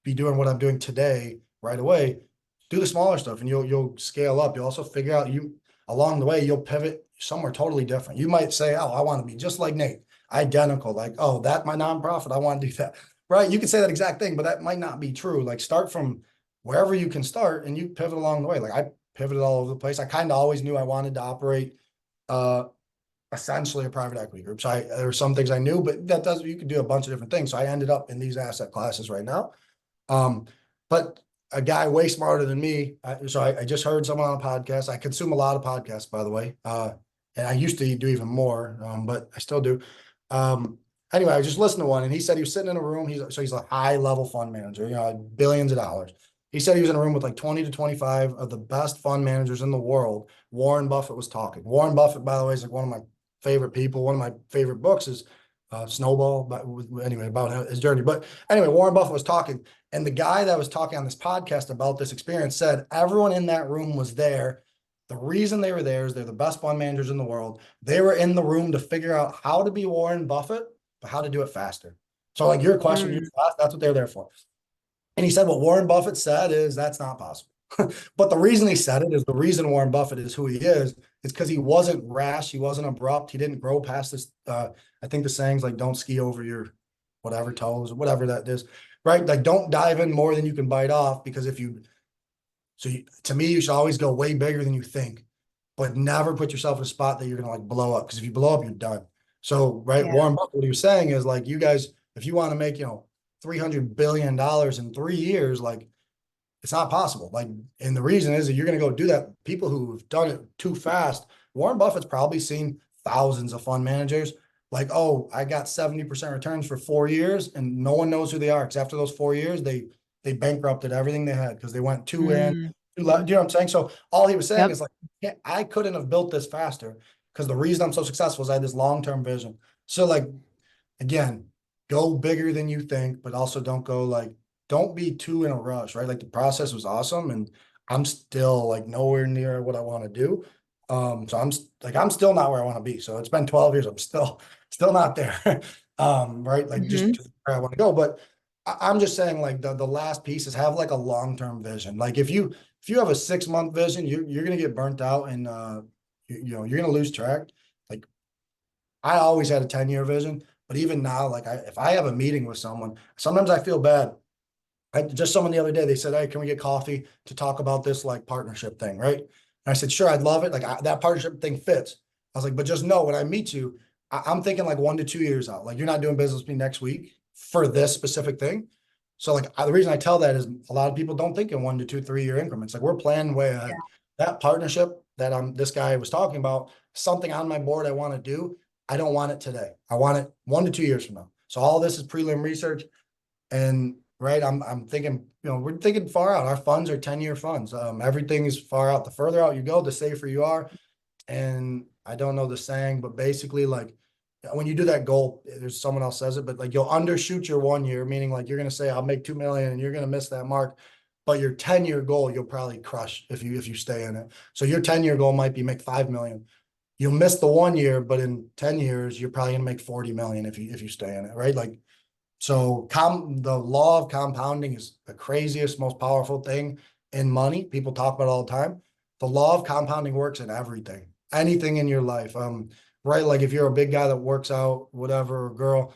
be doing what I'm doing today right away, do the smaller stuff and you'll scale up. You'll also figure out you along the way, you'll pivot somewhere totally different. You might say, oh, I want to be just like Nate, identical, like, oh, that my nonprofit, I want to do that. Right. You can say that exact thing, but that might not be true. Like start from wherever you can start and you pivot along the way. Like I pivoted all over the place. I kind of always knew I wanted to operate uh essentially a private equity group. So there were some things I knew, but that does, you can do a bunch of different things. So I ended up in these asset classes right now. But a guy way smarter than me. I just heard someone on a podcast. I consume a lot of podcasts, by the way. And I used to do even more, but I still do. Anyway, I was just listening to one and he said he was sitting in a room. He's a high level fund manager, billions of dollars. He said he was in a room with like 20 to 25 of the best fund managers in the world. Warren Buffett was talking. Warren Buffett, by the way, is like one of my favorite people. One of my favorite books is Snowball, but anyway, about his journey. But anyway, Warren Buffett was talking, and the guy that was talking on this podcast about this experience said everyone in that room was there. The reason they were there is they're the best fund managers in the world. They were in the room to figure out how to be Warren Buffett, but how to do it faster. So, like your question, you asked, that's what they're there for. And he said what Warren Buffett said is that's not possible. But the reason he said it is the reason Warren Buffett is who he is because he wasn't rash, he wasn't abrupt, he didn't grow past this. I think the saying's like don't ski over your whatever toes or whatever that is, right? Like don't dive in more than you can bite off because if you to me, you should always go way bigger than you think, but never put yourself in a spot that you're gonna like blow up. Because if you blow up, you're done. So, right, Yeah. Warren Buffett, what he was saying is like, you guys, if you want to make, $300 billion in 3 years, like it's not possible. Like, and the reason is that you're gonna go do that. People who've done it too fast, Warren Buffett's probably seen thousands of fund managers. Like, oh, I got 70% returns for 4 years, and no one knows who they are. Because after those 4 years, they bankrupted everything they had because they went too in, Mm. too loud. Do you know what I'm saying? So all he was saying Yep. is like, yeah, I couldn't have built this faster because the reason I'm so successful is I had this long-term vision. So like again, go bigger than you think, but also don't be too in a rush, right? Like the process was awesome and I'm still like nowhere near what I want to do. So I'm still not where I want to be. So it's been 12 years. I'm still not there. Right. Like just Hmm. to where I want to go. But I'm just saying like the last piece is have like a long-term vision. Like if you have a 6 month vision, you're gonna get burnt out and you're gonna lose track. Like I always had a 10-year vision, but even now, like if I have a meeting with someone, sometimes I feel bad. I just someone the other day, they said, hey, can we get coffee to talk about this like partnership thing, right? And I said, sure, I'd love it. Like that partnership thing fits. I was like, but just know when I meet you, I'm thinking like 1 to 2 years out. Like you're not doing business with me next week for this specific thing. So like the reason I tell that is a lot of people don't think in 1 to 2, 3 year increments. Like we're planning way ahead. That partnership that this guy was talking about, something on my board I want to do. I don't want it today. I want it 1 to 2 years from now. So all this is prelim research. And right, I'm thinking, we're thinking far out. Our funds are 10-year funds. Everything is far out. The further out you go, the safer you are. And I don't know the saying, but basically, like when you do that goal, there's someone else says it, but like you'll undershoot your 1 year, meaning like you're gonna say I'll make 2 million and you're gonna miss that mark. But your 10-year goal, you'll probably crush if you stay in it. So your 10-year goal might be make 5 million. You'll miss the 1 year, but in 10 years, you're probably gonna make 40 million if you stay in it, right? Like so the law of compounding is the craziest, most powerful thing in money. People talk about it all the time. The law of compounding works in everything, anything in your life. Right? Like if you're a big guy that works out, whatever, or girl,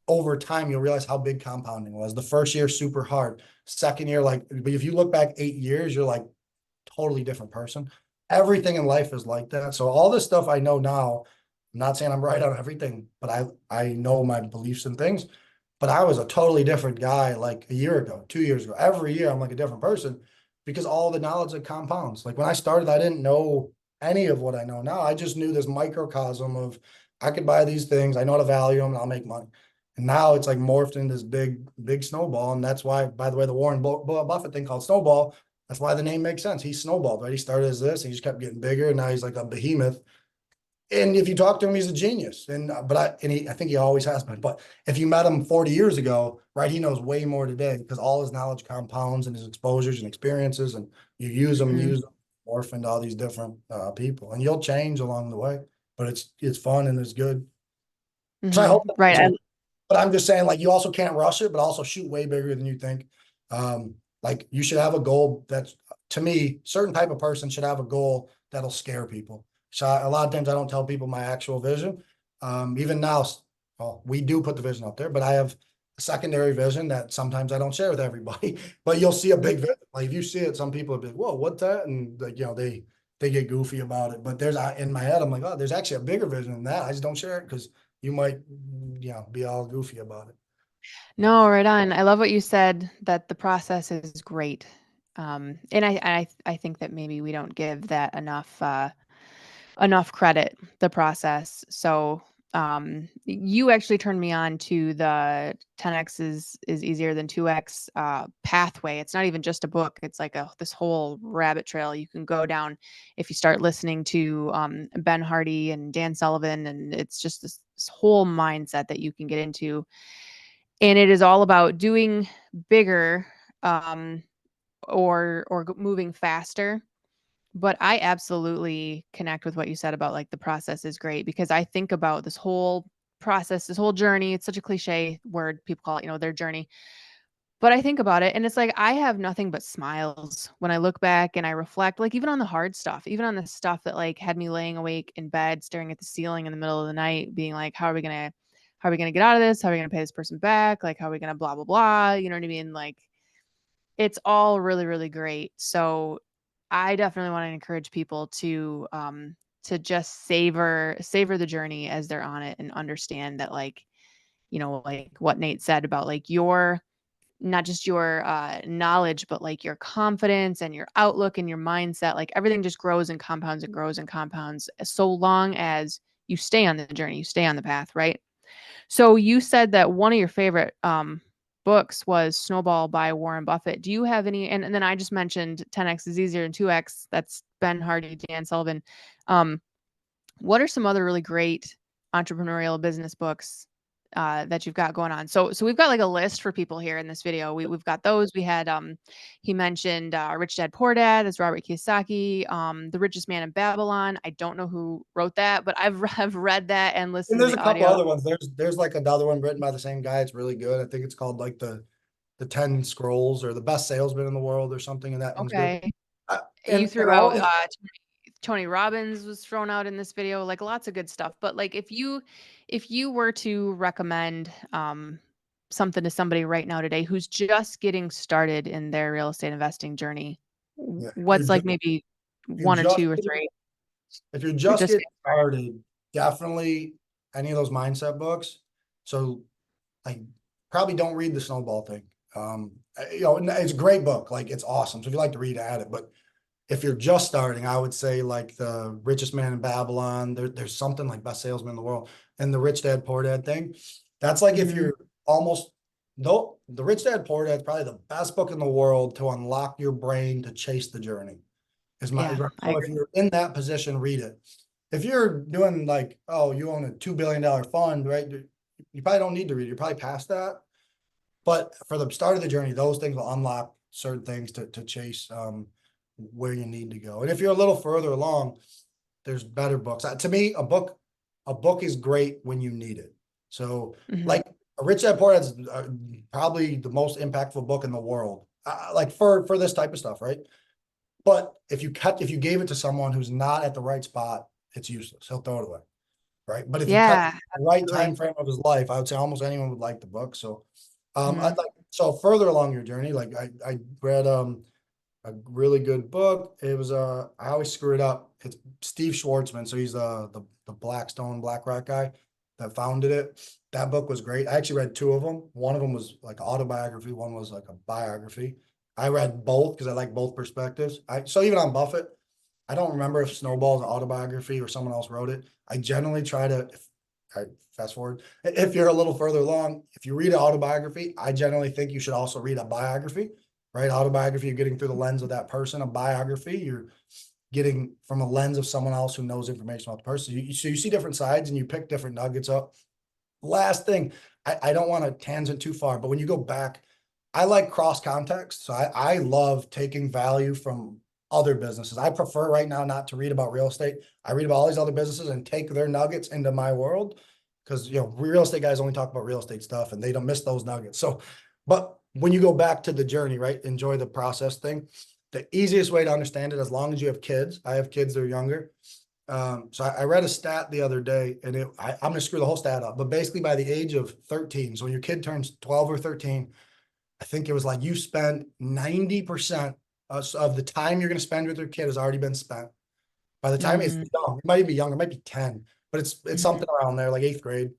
over time you'll realize how big compounding was. The first year, super hard. Second year, like, but if you look back 8 years, you're like totally different person. Everything in life is like that. So all this stuff I know now, I'm not saying I'm right on everything, but I know my beliefs and things. But I was a totally different guy like a year ago, 2 years ago. Every year I'm like a different person because all the knowledge that compounds. Like when I started, I didn't know any of what I know now. I just knew this microcosm of I could buy these things, I know how to value them, and I'll make money. And now it's like morphed into this big snowball. And that's why, by the way, the Warren Buffett thing called snowball, that's why the name makes sense. He snowballed, right? He started as this, and he just kept getting bigger, and now he's like a behemoth. And if you talk to him, he's a genius. I think he always has been. But if you met him 40 years ago, right, he knows way more today because all his knowledge compounds and his exposures and experiences, and you Mhm. use them, morph into all these different people, and you'll change along the way. But it's fun and it's good. So I hope that Right. answers. But I'm just saying, like, you also can't rush it, but also shoot way bigger than you think. Like, you should have a goal that's, to me, certain type of person should have a goal that'll scare people. So a lot of times I don't tell people my actual vision. Even now, well, we do put the vision up there, but I have a secondary vision that sometimes I don't share with everybody. But you'll see a big vision. Like, if you see it, some people will be like, "Whoa, what's that?" And like, they get goofy about it. But in my head, I'm like, "Oh, there's actually a bigger vision than that. I just don't share it because you might, be all goofy about it." No, right on. I love what you said that the process is great. And I think that maybe we don't give that enough credit, the process. So you actually turned me on to the 10x is easier than 2x pathway. It's not even just a book. It's like this whole rabbit trail you can go down if you start listening to Ben Hardy and Dan Sullivan, and it's just this whole mindset that you can get into, and it is all about doing bigger um, or moving faster. But I absolutely connect with what you said about like the process is great, because I think about this whole process, this whole journey. It's such a cliche word. People call it, their journey. But I think about it and it's like I have nothing but smiles when I look back and I reflect, like even on the hard stuff, even on the stuff that like had me laying awake in bed, staring at the ceiling in the middle of the night, being like, how are we gonna get out of this? How are we gonna pay this person back? Like, how are we gonna blah blah blah? You know what I mean? Like, it's all really, really great. So I definitely want to encourage people to just savor the journey as they're on it, and understand that, like, like what Nate said about like your not just your knowledge, but like your confidence and your outlook and your mindset, like everything just grows and compounds and grows and compounds, so long as you stay on the journey, you stay on the path, right? So you said that one of your favorite books was Snowball by Warren Buffett. Do you have any? And then I just mentioned 10x is easier than 2x. That's Ben Hardy, Dan Sullivan. Um, what are some other really great entrepreneurial business books that you've got going on? So we've got like a list for people here in this video. We've got those. We had he mentioned Rich Dad Poor Dad. That's Robert Kiyosaki. The Richest Man in Babylon. I don't know who wrote that, but I've read that and And listened to there's the a couple audio. other ones. There's like another one written by the same guy. It's really good. I think it's called like the 10 Scrolls or the best salesman in the world or something, and that one's good. Okay. Uh, You and threw out all Tony Robbins was thrown out in this video, like lots of good stuff. But like if you were to recommend something to somebody right now today who's just getting started in their real estate investing journey, yeah, what's like maybe if you're one or just two or three if you're or just just getting getting started? started, definitely any of those mindset books. So like, probably don't read the snowball thing. It's a great book, like it's awesome. So if you like to read, add it. But if you're just starting, I would say like the Richest Man in Babylon. There's something like Best Salesman in the World, and the Rich Dad Poor Dad thing. That's like if Mhm. you're almost no, the Rich Dad Poor Dad is probably the best book in the world to unlock your brain to chase the journey. Yeah, I So if agree. you're in that position, read it. If you're doing like, oh, you own a $2 billion fund, right? You probably don't need to read it. You're probably past that. But for the start of the journey, those things will unlock certain things to chase where you need to go. And if you're a little further along, there's better books. To me, a book is great when you need it. So Mhm. like a Rich Dad Poor Dad's probably the most impactful book in the world. Like for this type of stuff, right? But if you gave it to someone who's not at the right spot, it's useless. He'll throw it away, right? But if you cut Yeah, the right time absolutely. frame of his life, I would say almost anyone would like the book. So, I'd Mhm. like so further along your journey, like I read a really good book. It was I always screw it up. It's Steve Schwartzman, so he's the Blackstone BlackRock guy that founded it. That book was great. I actually read two of them. One of them was like autobiography. One was like a biography. I read both because I like both perspectives. So even on Buffett, I don't remember if Snowball's an autobiography or someone else wrote it. I generally try to, if I fast forward, if you're a little further along, if you read an autobiography, I generally think you should also read a biography, right? Autobiography, you're getting through the lens of that person. A biography, you're getting from a lens of someone else who knows information about the person. So you see different sides and you pick different nuggets up. Last thing, I don't want to tangent too far, but when you go back, I like cross context. So I love taking value from other businesses. I prefer right now not to read about real estate. I read about all these other businesses and take their nuggets into my world. Because real estate guys only talk about real estate stuff and they don't miss those nuggets. So, but when you go back to the journey, right? Enjoy the process thing. The easiest way to understand it, as long as you have kids, I have kids that are younger. So I read a stat the other day, and I'm going to screw the whole stat up, but basically by the age of 13, so when your kid turns 12 or 13, I think it was like you spend 90% of the time you're going to spend with your kid has already been spent. By the time it's Mm-hmm. young, it might even be younger, it might be 10, but it's Mm-hmm. something around there, like 8th grade.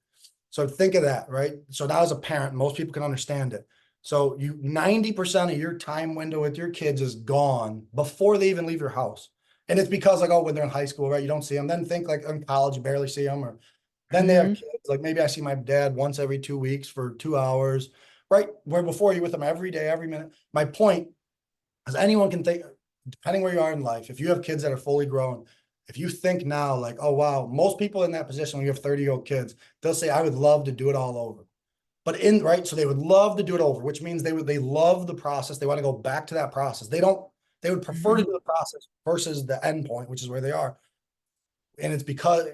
So think of that, right? So now as a parent, most people can understand it. So 90% of your time window with your kids is gone before they even leave your house. And it's because like, oh, when they're in high school, right? You don't see them. Then think like in college, you barely see them, or then they have Mm-hmm. kids. Like maybe I see my dad once every 2 weeks for 2 hours, right? Where before you with them every day, every minute. My point is anyone can think, depending where you are in life, if you have kids that are fully grown, if you think now like, oh, wow, most people in that position when you have 30-year-old kids, they'll say, I would love to do it all over. But right, so they would love to do it over, which means they love the process. They want to go back to that process. They would prefer to Mm-hmm. do the process versus the end point, which is where they are. And it's because,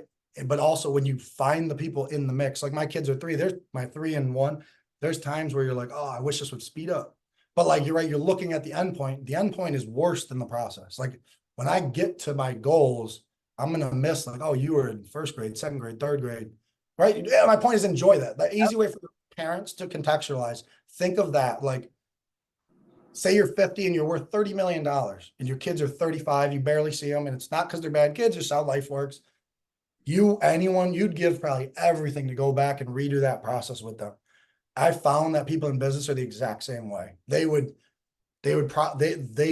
but also when you find the people in the mix, like my kids are 3, there's my 3 and 1. There's times where you're like, oh, I wish this would speed up. But like, you're right, you're looking at the end point. The end point is worse than the process. Like when I get to my goals, I'm going to miss like, oh, you were in 1st grade, 2nd grade, 3rd grade, right? Yeah, my point is enjoy that. The easy way for parents to contextualize, think of that. Like, say you're 50 and you're worth $30 million and your kids are 35, you barely see them. And it's not because they're bad kids, just how life works. You'd give probably everything to go back and redo that process with them. I found that people in business are the exact same way. They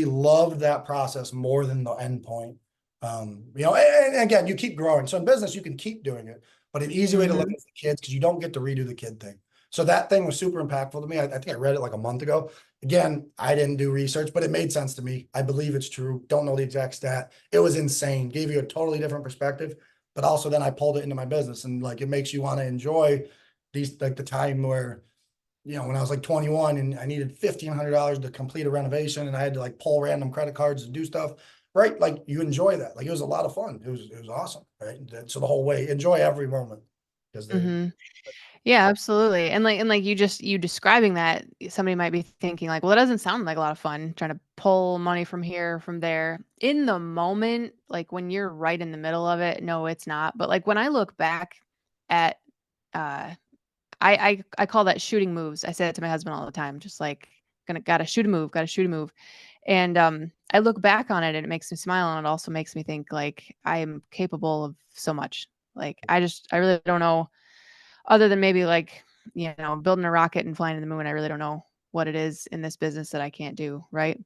loved that process more than the end point. And again, you keep growing. So in business, you can keep doing it, but an easy way to look Mm-hmm. at the kids, because you don't get to redo the kid thing. So that thing was super impactful to me. I think I read it like a month ago. Again, I didn't do research, but it made sense to me. I believe it's true. Don't know the exact stat. It was insane. Gave you a totally different perspective, but also then I pulled it into my business, and like it makes you want to enjoy these, like the time where when I was like 21 and I needed $1,500 to complete a renovation and I had to like pull random credit cards to do stuff, right? Like you enjoy that. Like it was a lot of fun. It was awesome, right? So the whole way, enjoy every moment because Mm-hmm. Yeah, absolutely. And like you describing that, somebody might be thinking like, well, it doesn't sound like a lot of fun trying to pull money from here, from there. In the moment, like when you're right in the middle of it, no, it's not. But like when I look back at uh I call that shooting moves. I say that to my husband all the time, just like gotta shoot a move, gotta shoot a move. And I look back on it and it makes me smile and it also makes me think like I am capable of so much. Like I really don't know, other than maybe like, building a rocket and flying to the moon. I really don't know what it is in this business that I can't do, right?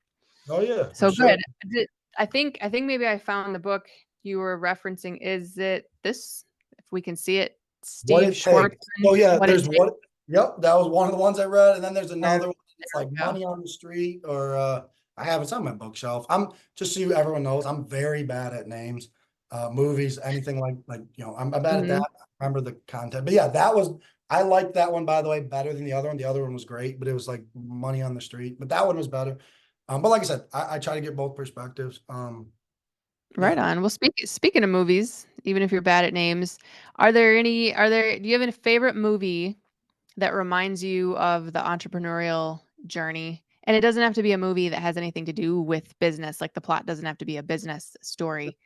oh yeah, for So sure. good. I think maybe I found the book you were referencing. Is it this? If we can see it, What Steve it takes. Schwartzman, Oh yeah, What It there's Takes. what. Yep, that was one of the ones I read, and then there's There another one. It's there like we go. Money on the Street, or I have it's on my bookshelf. I'm just so everyone knows, I'm very bad at names, movies, anything like I'm bad at that. Mhm. I remember the content, but yeah, that was I liked that one by the way better than the other one. The other one was great, but it was like Money on the Street, but that one was better. But like I said, I try to get both perspectives. Right Yeah. on. Well, speaking of movies, even if you're bad at names, do you have a favorite movie that reminds you of the entrepreneurial journey? And it doesn't have to be a movie that has anything to do with business, like the plot doesn't have to be a business story.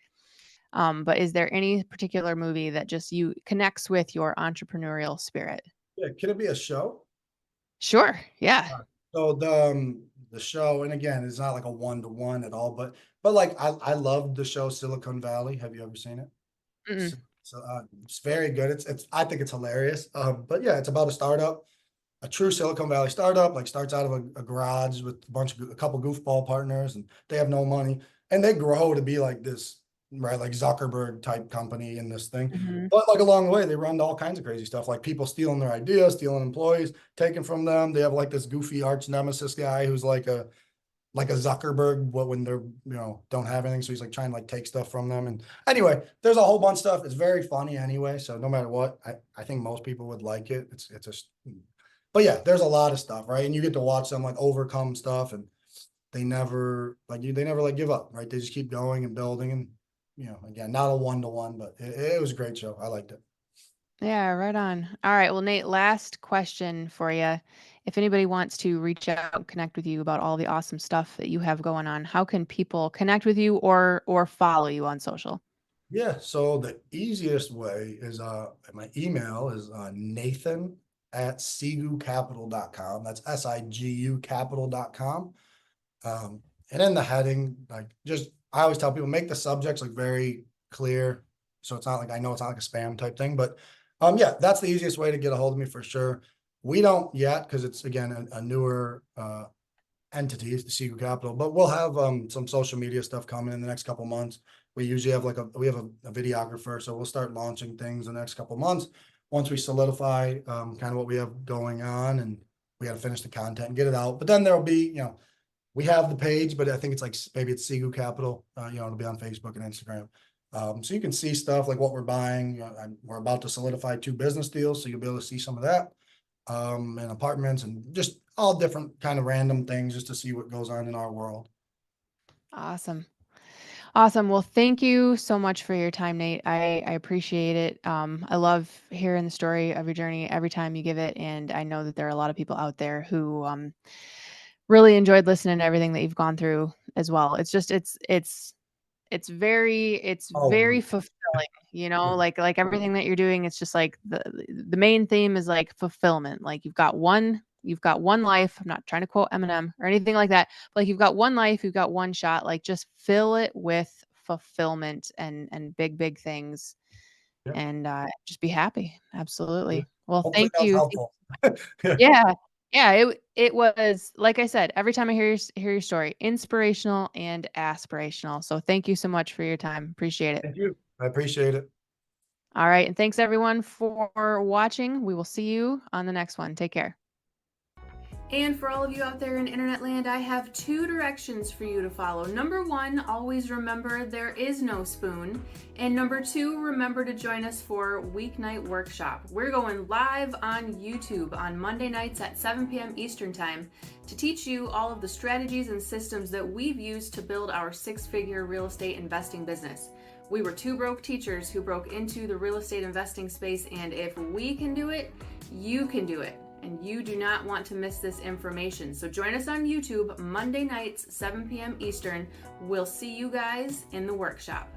But is there any particular movie that just you connects with your entrepreneurial spirit? Yeah, can it be a show? Sure. Yeah. So the show, and again, it's not like a 1-to-1 at all, but like I loved the show Silicon Valley. Have you ever seen it? Mm-mm. It's very good. It's I think it's hilarious. But yeah, it's about a startup, a true Silicon Valley startup. Like starts out of a garage with a couple goofball partners, and they have no money, and they grow to be like this, right? Like Zuckerberg type company in this thing. Mhm. But like along the way, they run into all kinds of crazy stuff, like people stealing their ideas, stealing employees, taking from them. They have like this goofy arch nemesis guy who's like like a Zuckerberg, what when they're don't have anything, so he's like trying to like take stuff from them. And anyway, there's a whole bunch of stuff. It's very funny anyway, so no matter what, I think most people would like it. It's just, but yeah, there's a lot of stuff, right? And you get to watch them like overcome stuff, and they never like give up, right? They just keep going and building, and again, not a 1-to-1, but it was a great show. I liked it. Yeah, right on. All right. Well, Nate, last question for you. If anybody wants to reach out and connect with you about all the awesome stuff that you have going on, how can people connect with you or follow you on social? Yeah, so the easiest way is my email is Nathan at SiGuCapital.com. That's SiGu Capital.com. And in the heading, like just I always tell people make the subjects like very clear. So it's not like, I know it's not like a spam type thing, but yeah, that's the easiest way to get a hold of me for sure. We don't yet, because it's again a newer entities, the SiGu Capital, but we'll have some social media stuff coming in the next couple months. We usually have we have a videographer, so we'll start launching things in the next couple months once we solidify kind of what we have going on, and we got to finish the content and get it out. But then there'll be, we have the page, but I think it's like maybe it's SiGu Capital. It'll be on Facebook and Instagram. So you can see stuff like what we're buying. We're about to solidify 2 business deals, so you'll be able to see some of that. And apartments and just all different kind of random things just to see what goes on in our world. Awesome. Awesome. Well, thank you so much for your time, Nate. I appreciate it. I love hearing the story of your journey every time you give it. And I know that there are a lot of people out there who really enjoyed listening to everything that you've gone through as well. It's just it's Oh, very fulfilling, yeah. like everything that you're doing. It's just like the main theme is like fulfillment. Like you've got one life. I'm not trying to quote Eminem or anything like that, but like you've got one life, you've got one shot. Like just fill it with fulfillment and big things, Yeah. and just be happy. Yeah. Absolutely. Well, Hopefully thank that was you. helpful. Yeah. Yeah. Yeah, it was, like I said, every time I hear your story, inspirational and aspirational. So thank you so much for your time. Appreciate it. Thank you. I appreciate it. All right, and thanks everyone for watching. We will see you on the next one. Take care. And for all of you out there in internet land, I have 2 directions for you to follow. Number 1, always remember there is no spoon. And number 2, remember to join us for Weeknight Workshop. We're going live on YouTube on Monday nights at 7 p.m. Eastern Time to teach you all of the strategies and systems that we've used to build our 6-figure real estate investing business. We were 2 broke teachers who broke into the real estate investing space, and if we can do it, you can do it. And you do not want to miss this information. So join us on YouTube Monday nights, 7 p.m. Eastern. We'll see you guys in the workshop.